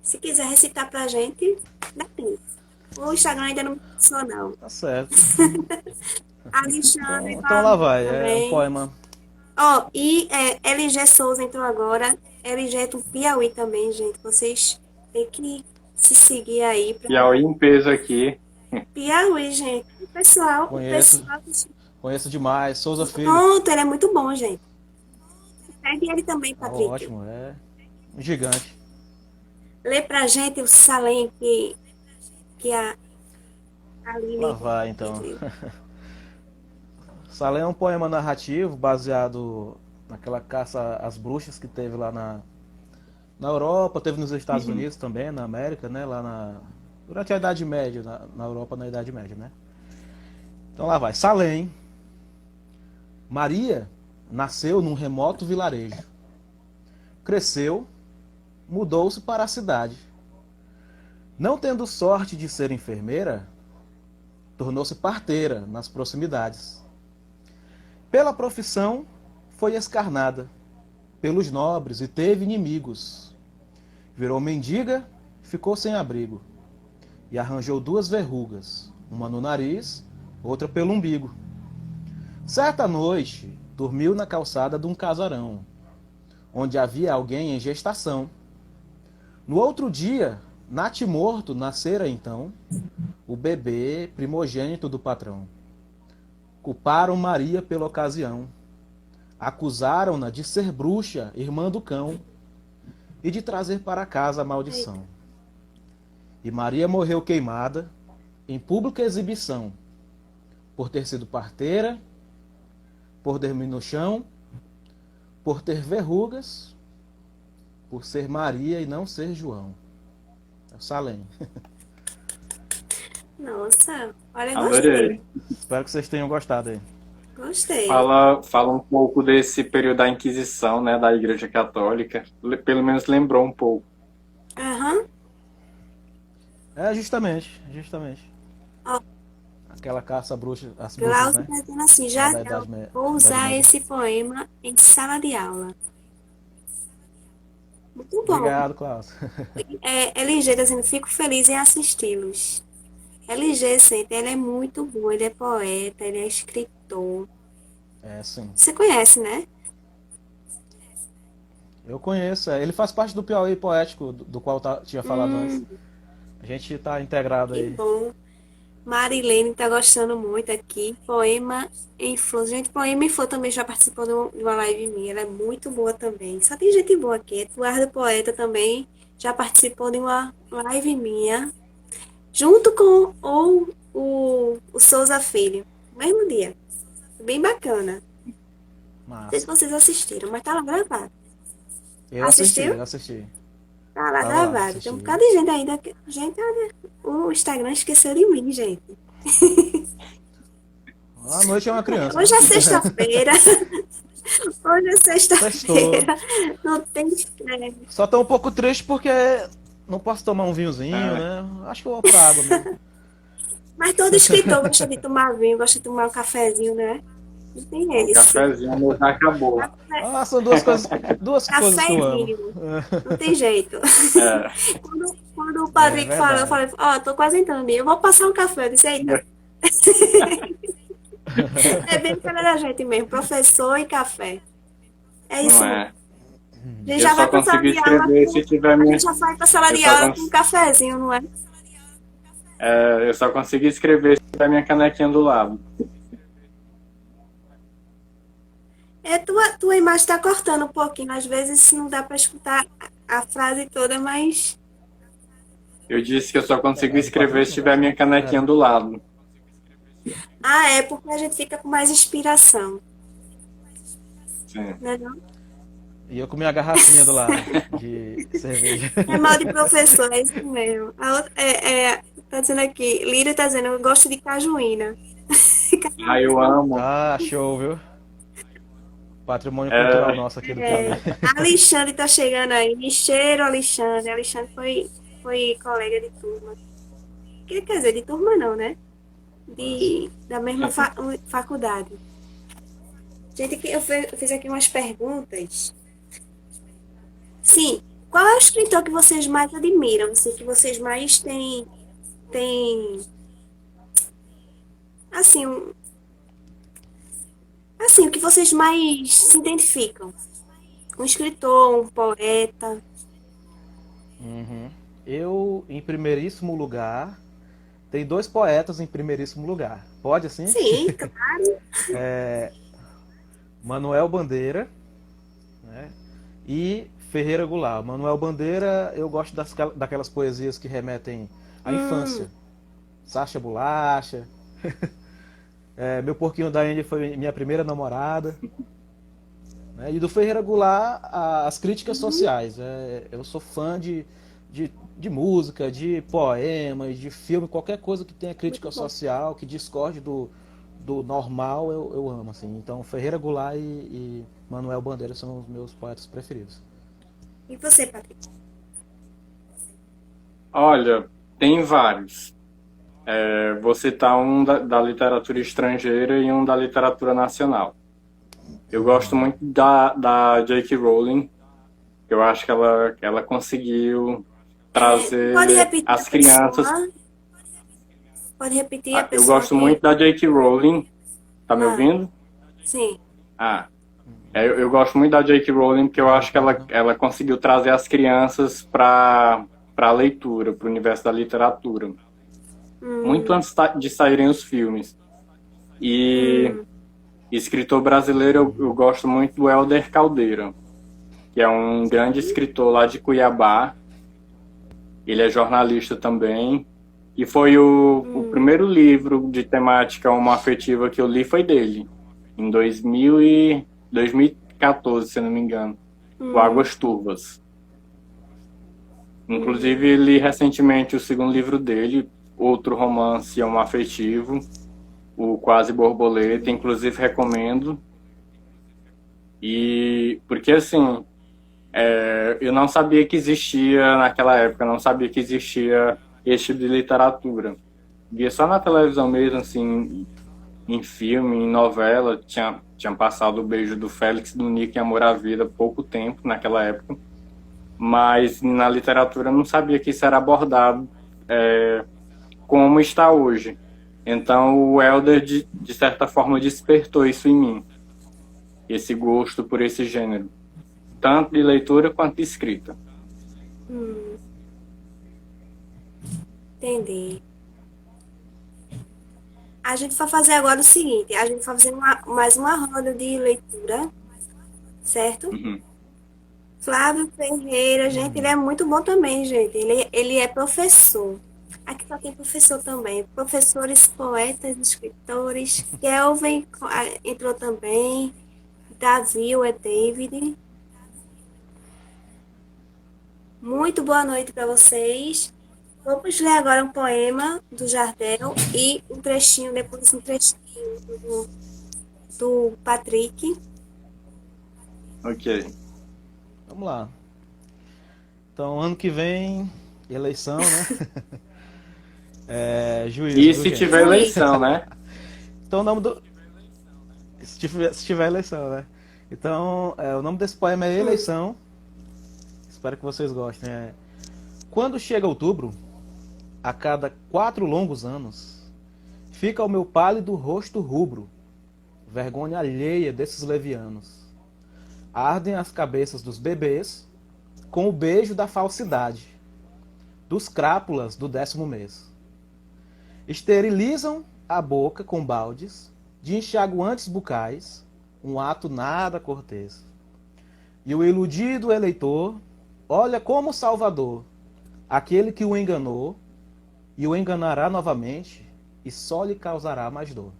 Se quiser recitar pra gente, dá tempo. O Instagram ainda não funciona, não. Tá certo. Alexandre. Então lá vai, também. É um poema. E LG Souza entrou agora. LG é do Piauí também, gente. Vocês têm que se seguir aí. Piauí em peso aqui. Piauí, gente. O pessoal... Conheço demais. Souza Filho. Pronto, ele é muito bom, gente. Segue ele também, Patrick. Ótimo, é um gigante. Lê pra gente o Salem que a Aline... Lá vai, então. Salem é um poema narrativo baseado naquela caça às bruxas que teve lá na Europa, teve nos Estados Unidos também, na América, né? Durante a Idade Média, na Europa, na Idade Média, né? Então lá vai. Salem. Maria nasceu num remoto vilarejo. Cresceu, mudou-se para a cidade. Não tendo sorte de ser enfermeira, tornou-se parteira nas proximidades. pela profissão foi escarnada, pelos nobres e teve inimigos. Virou mendiga, ficou sem abrigo, e arranjou 2 verrugas, uma no nariz, outra pelo umbigo. Certa noite, dormiu na calçada de um casarão, onde havia alguém em gestação. No outro dia, natimorto, nascera então o bebê primogênito do patrão. Culparam Maria pela ocasião. Acusaram-na de ser bruxa, irmã do cão, e de trazer para casa a maldição. E Maria morreu queimada em pública exibição, por ter sido parteira, por dormir no chão, por ter verrugas, por ser Maria e não ser João. É o Salem. Nossa, olha, Adorei. gostei. Espero que vocês tenham gostado aí. Gostei. Fala um pouco desse período da Inquisição, né, da Igreja Católica. Pelo menos lembrou um pouco. Aham. Justamente. Ó, Aquela caça à bruxa, às bruxas, Glaucio né? está dizendo assim, Da já Idade Média. vou usar esse poema em sala de aula. Muito bom. Obrigado, Klaus. LG está dizendo, fico feliz em assisti-los. LG, sempre, ele é muito bom, ele é poeta, ele é escritor. Sim. Você conhece, né? Eu conheço. Ele faz parte do Piauí Poético, do qual tinha falado antes. A gente tá integrado Que aí. bom. Marilene tá gostando muito aqui. Poema em Flor. Gente, Poema em Flor também já participou de uma live minha. Ela é muito boa também. Só tem gente boa aqui. Eduardo Poeta também já participou de uma live minha. Junto com o Souza Filho. No mesmo dia. Bem bacana. Não sei se Massa. vocês assistiram, mas tá lá gravado. Eu Assistiu? assisti. Tá lá Tá lá, gravado. assisti. Tem um bocado de gente ainda. Gente, olha, o Instagram esqueceu de mim, gente. A noite é uma criança. Hoje é né? sexta-feira. Hoje é sexta-feira. Não tem estresse. Só tô um pouco triste porque não posso tomar um vinhozinho, né? Acho que eu vou pra água mesmo. Mas todo escritor gosta de tomar vinho, gosta de tomar um cafezinho, né? Não tem O esse. cafezinho já acabou. São duas coisas que eu amo. Cafezinho. Não tem jeito. É. Quando o Patrick falou, eu falei, tô quase entrando ali, eu vou passar um café. Eu disse, eita. É bem cara da gente mesmo, professor e café. É isso. Não é? A gente Eu já só vai pra sala consigo de aula. escrever se tiver A minha. gente já vai pra sala Eu de só aula cons- com um cafezinho, não é? Eu só consigo escrever se tiver minha canequinha do lado. Tua imagem tá cortando um pouquinho, às vezes não dá pra escutar a frase toda, mas Eu disse que eu só consigo escrever se tiver minha canequinha do lado. é porque a gente fica com mais inspiração, Sim. né não? E eu com minha garrafinha do lado de cerveja. É mal de professor, é isso mesmo. A outra, tá dizendo aqui, Lírio tá dizendo, eu gosto de cajuína. Eu amo. Show, viu? Patrimônio cultural nosso aqui do Piauí. Alexandre tá chegando aí, cheiro Alexandre. Alexandre foi colega de turma. Quer dizer, de turma não, né? Da mesma faculdade. Gente, eu fiz aqui umas perguntas. Sim, qual é o escritor que vocês mais admiram? Assim, que vocês mais têm assim, o que vocês mais se identificam? Um escritor, um poeta. Eu, em primeiríssimo lugar, tem 2 poetas em primeiríssimo lugar. Pode assim? Sim, claro. Manuel Bandeira, né? E Ferreira Goulart. Manuel Bandeira, eu gosto daquelas poesias que remetem à infância. Sacha Bolacha. Meu Porquinho da Índia foi minha primeira namorada. Né? E do Ferreira Goulart, as críticas sociais. Eu sou fã de música, de poema, de filme, qualquer coisa que tenha crítica social, que discorde do normal, eu amo. Assim. Então, Ferreira Goulart e Manuel Bandeira são os meus poetas preferidos. E você, Patrick? Olha, tem vários. Vou citar um da literatura estrangeira e um da literatura nacional. Eu gosto muito da J.K. Rowling. Eu acho que ela conseguiu Pode trazer repetir a as crianças. pessoa? Pode repetir a Eu pessoa gosto muito da J.K. Rowling. Tá me Ah, ouvindo? sim. Eu gosto muito da J.K. Rowling porque eu acho que ela conseguiu trazer as crianças para a leitura, para o universo da literatura. Muito antes de saírem os filmes. E escritor brasileiro, eu gosto muito do Hélder Caldeira, que é um grande escritor lá de Cuiabá. Ele é jornalista também. E foi o primeiro livro de temática homoafetiva que eu li foi dele, em 2014, se eu não me engano, o Águas Turvas. Inclusive, li recentemente o segundo livro dele, outro romance homoafetivo, o Quase Borboleta, inclusive recomendo. E porque assim, eu não sabia que existia naquela época, não sabia que existia esse tipo de literatura. Via só na televisão mesmo, assim, em filme, em novela, tinha passado o beijo do Félix e do Nick em Amor à Vida há pouco tempo, naquela época. Mas na literatura eu não sabia que isso era abordado como está hoje. Então o Hélder, de certa forma, despertou isso em mim, esse gosto por esse gênero, tanto de leitura quanto de escrita. Entendi. A gente vai fazer agora o seguinte, a gente vai fazer mais uma roda de leitura, certo? Flávio Ferreira, gente, ele é muito bom também, gente. Ele é professor. Aqui só tem professor também. Professores, poetas, escritores. Kelvin entrou também. Davi, o é David. Muito boa noite para vocês. Vamos ler agora um poema do Jardel e um trechinho, depois um trechinho do Patrick. Ok. Vamos lá. Então, ano que vem, eleição, né? Juízo. E se tiver eleição, né? Então, o nome do... Se tiver eleição, né? Então, o nome desse poema é Eleição. Espero que vocês gostem. Quando chega outubro, a cada 4 longos anos, fica o meu pálido rosto rubro, vergonha alheia desses levianos. Ardem as cabeças dos bebês com o beijo da falsidade, dos crápulas do 10º mês. Esterilizam a boca com baldes de enxaguantes bucais, um ato nada cortês. E o iludido eleitor olha como Salvador aquele que o enganou e o enganará novamente e só lhe causará mais dor.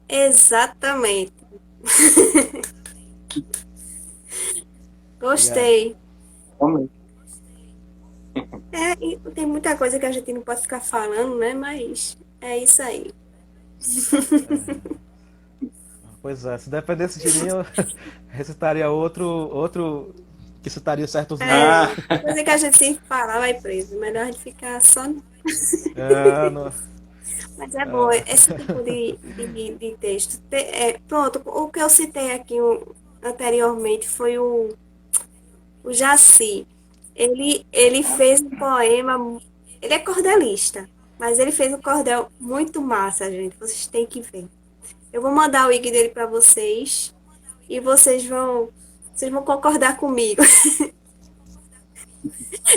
Exatamente. Gostei. E tem muita coisa que a gente não pode ficar falando, né? Mas é isso aí. Pois é, se dependesse de mim, eu recitaria outro que citaria certos nomes. Coisa que a gente sempre fala, vai preso. Melhor a gente ficar só. Mas é bom, esse tipo de texto. Pronto, o que eu citei aqui anteriormente foi o Jaci. Ele fez um poema, ele é cordelista, mas ele fez um cordel muito massa, gente. Vocês têm que ver. Eu vou mandar o IG dele para vocês e vocês vão concordar comigo.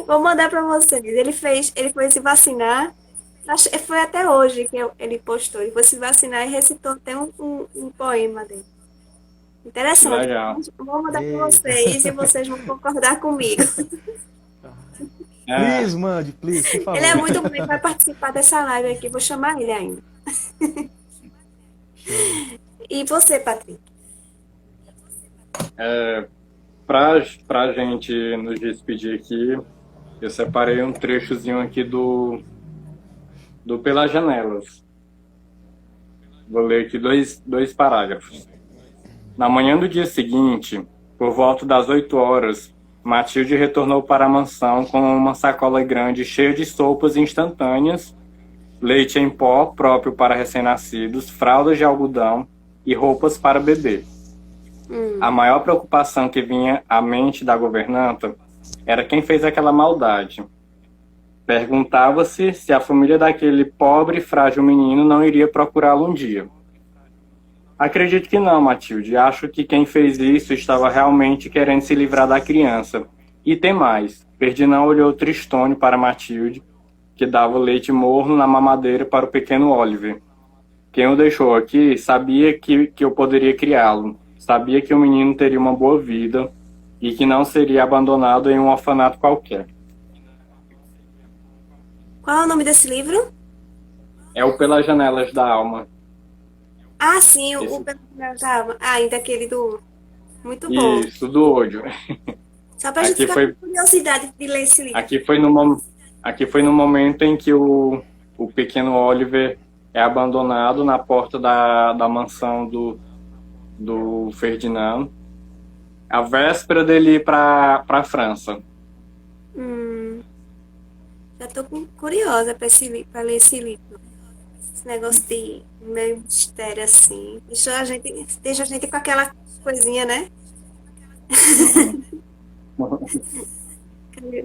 Vou mandar para vocês. Ele foi se vacinar. Foi até hoje que ele postou. Ele foi se vacinar e recitou até um poema dele. Interessante. Legal. Vou mandar para vocês e vocês vão concordar comigo. Please, mande, please, por favor. Ele é muito bom, ele vai participar dessa live aqui. Vou chamar ele ainda. E você, Patrick? Pra gente nos despedir aqui, eu separei um trechozinho aqui do Pelas Janelas. Vou ler aqui dois parágrafos. Na manhã do dia seguinte, por volta das 8 horas, Matilde retornou para a mansão com uma sacola grande cheia de sopas instantâneas, leite em pó próprio para recém-nascidos, fraldas de algodão e roupas para bebê. a maior preocupação que vinha à mente da governanta era quem fez aquela maldade. Perguntava-se se a família daquele pobre e frágil menino não iria procurá-lo um dia. Acredito que não, Matilde. Acho que quem fez isso estava realmente querendo se livrar da criança. E tem mais. Ferdinand olhou tristonho para Matilde, que dava leite morno na mamadeira para o pequeno Oliver. Quem o deixou aqui sabia que eu poderia criá-lo. Sabia que o menino teria uma boa vida e que não seria abandonado em um orfanato qualquer. Qual é o nome desse livro? É o Pelas Janelas da Alma. Ah, sim, o Esse. Calma. Ah, ainda aquele do. Muito bom. Isso, do ódio. Só pra gente Aqui ficar foi, com curiosidade de ler esse livro. aqui foi no momento em que o pequeno Oliver é abandonado na porta da mansão do Ferdinand, a véspera dele ir para a França. Já tô curiosa pra ler esse livro. Esse negócio de meio mistério assim. Deixa a gente com aquela coisinha, né?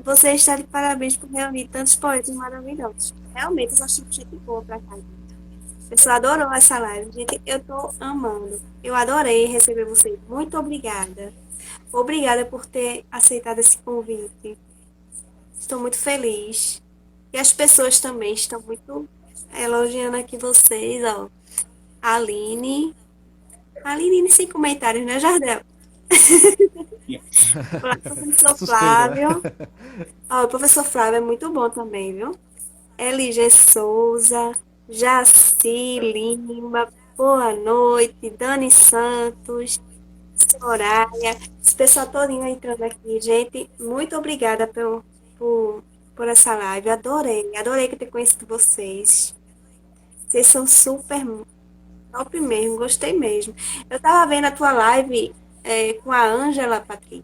Você está de parabéns por reunir tantos poetas maravilhosos. Realmente, eu só achei gente boa pra cá. O pessoal adorou essa live. Gente, eu tô amando. Eu adorei receber vocês. Muito obrigada. Obrigada por ter aceitado esse convite. Estou muito feliz. E as pessoas também estão muito elogiando aqui vocês, ó. A Aline. A Aline sem comentários, né, Jardel? Olá, professor Suspeita, né? Flávio. Ó, o professor Flávio é muito bom também, viu? LG Souza, Jaci Lima, boa noite, Dani Santos, Soraya, esse pessoal todinho entrando aqui, gente, muito obrigada por essa live, adorei ter conhecido vocês. Vocês são super top mesmo, gostei mesmo. Eu tava vendo a tua live com a Ângela, Patrick.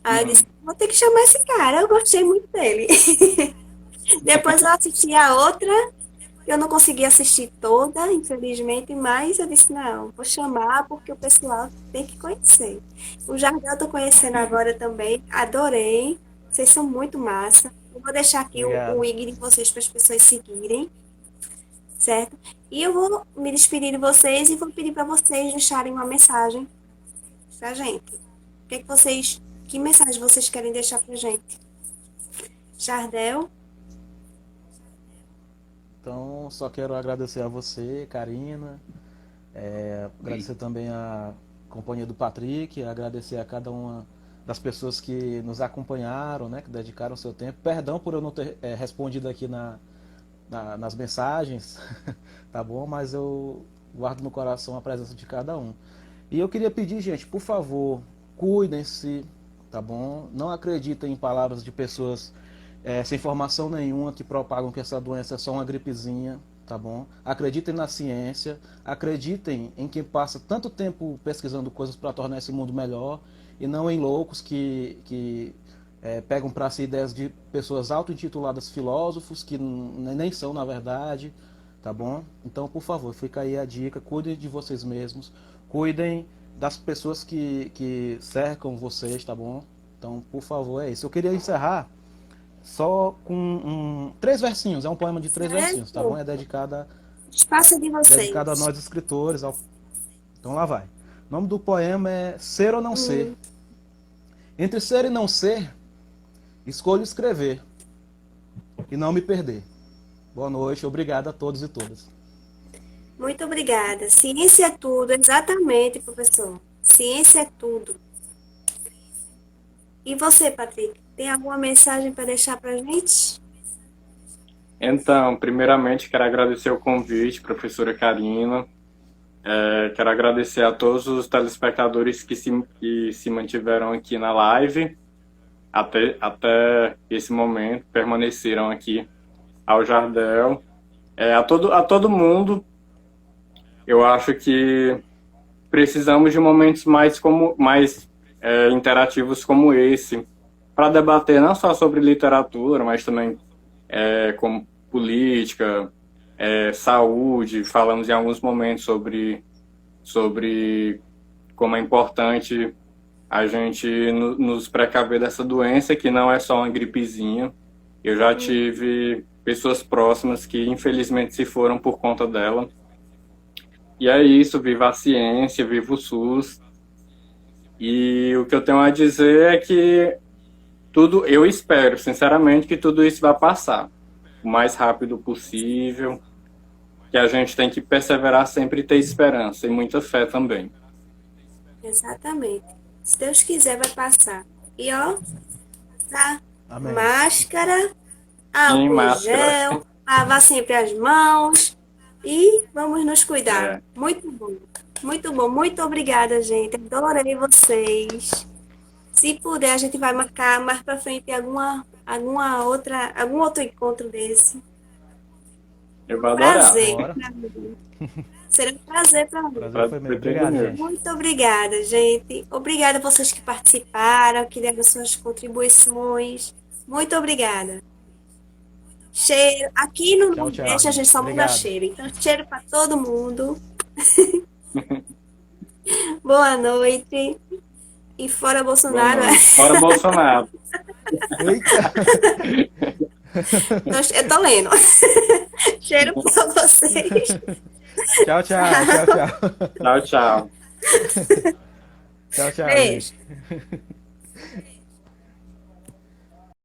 Aí eu disse, vou ter que chamar esse cara, eu gostei muito dele. Depois eu assisti a outra, eu não consegui assistir toda, infelizmente, mas eu disse, não, vou chamar porque o pessoal tem que conhecer. O Jardel eu tô conhecendo agora também, adorei, vocês são muito massa. Eu vou deixar aqui o Obrigado. IG de vocês para as pessoas seguirem, certo? E eu vou me despedir de vocês e vou pedir para vocês deixarem uma mensagem pra gente. Que mensagem vocês querem deixar pra gente? Jardel? Então, só quero agradecer a você, Karina, agradecer também a companhia do Patrick, agradecer a cada uma das pessoas que nos acompanharam, né, que dedicaram seu tempo. Perdão por eu não ter respondido aqui nas mensagens, tá bom? Mas eu guardo no coração a presença de cada um. E eu queria pedir, gente, por favor, cuidem-se, tá bom? Não acreditem em palavras de pessoas sem informação nenhuma que propagam que essa doença é só uma gripezinha, tá bom? Acreditem na ciência, acreditem em quem passa tanto tempo pesquisando coisas para tornar esse mundo melhor e não em loucos que pegam para si ideias de pessoas auto-intituladas filósofos que nem são na verdade, tá bom? Então, por favor, fica aí a dica, cuidem de vocês mesmos, cuidem das pessoas que cercam vocês, tá bom? Então, por favor, é isso. Eu queria encerrar só com 3 versinhos, é um poema de 3 versinhos, tá bom? É dedicado Espaço de vocês. a nós escritores. Então lá vai. O nome do poema é Ser ou Não Ser. Entre ser e não ser, escolho escrever e não me perder. Boa noite, obrigado a todos e todas. Muito obrigada. Ciência é tudo, exatamente, professor. Ciência é tudo. E você, Patrick, tem alguma mensagem para deixar para a gente? Então, primeiramente, quero agradecer o convite, professora Karina. Quero agradecer a todos os telespectadores que se mantiveram aqui na live até esse momento, permaneceram aqui, ao Jardel, a todo mundo. Eu acho que precisamos de momentos mais interativos como esse, para debater não só sobre literatura, mas também como política, saúde. Falamos em alguns momentos sobre como é importante a gente nos precaver dessa doença, que não é só uma gripezinha. Eu já tive pessoas próximas que infelizmente se foram por conta dela. E é isso, viva a ciência, viva o SUS. E o que eu tenho a dizer é que eu espero, sinceramente, que tudo isso vai passar o mais rápido possível, que a gente tem que perseverar sempre e ter esperança e muita fé também. Exatamente. Se Deus quiser, vai passar. E ó, tá? Amém. Máscara, Sim, álcool máscara. gel, lavar sempre as mãos e vamos nos cuidar. É. Muito bom. Muito bom. Muito obrigada, gente. Adorei vocês. Se puder, a gente vai marcar mais pra frente algum outro encontro desse. Eu vou adorar. Prazer. Bora. pra mim. Será um prazer para mim. Prazer foi meu. Obrigado, Prazer. gente. Muito obrigada, gente. Obrigada a vocês que participaram, que deram suas contribuições. Muito obrigada. Cheiro. Aqui no Tchau, tchau. Nordeste a gente só muda Obrigado. cheiro. Então, cheiro para todo mundo. Boa noite. E fora Bolsonaro. Boa noite. Fora Bolsonaro. Eita! Eu tô lendo. Cheiro para vocês. Tchau, tchau, tchau, tchau. Tchau, tchau. Tchau, tchau. Beijo. gente.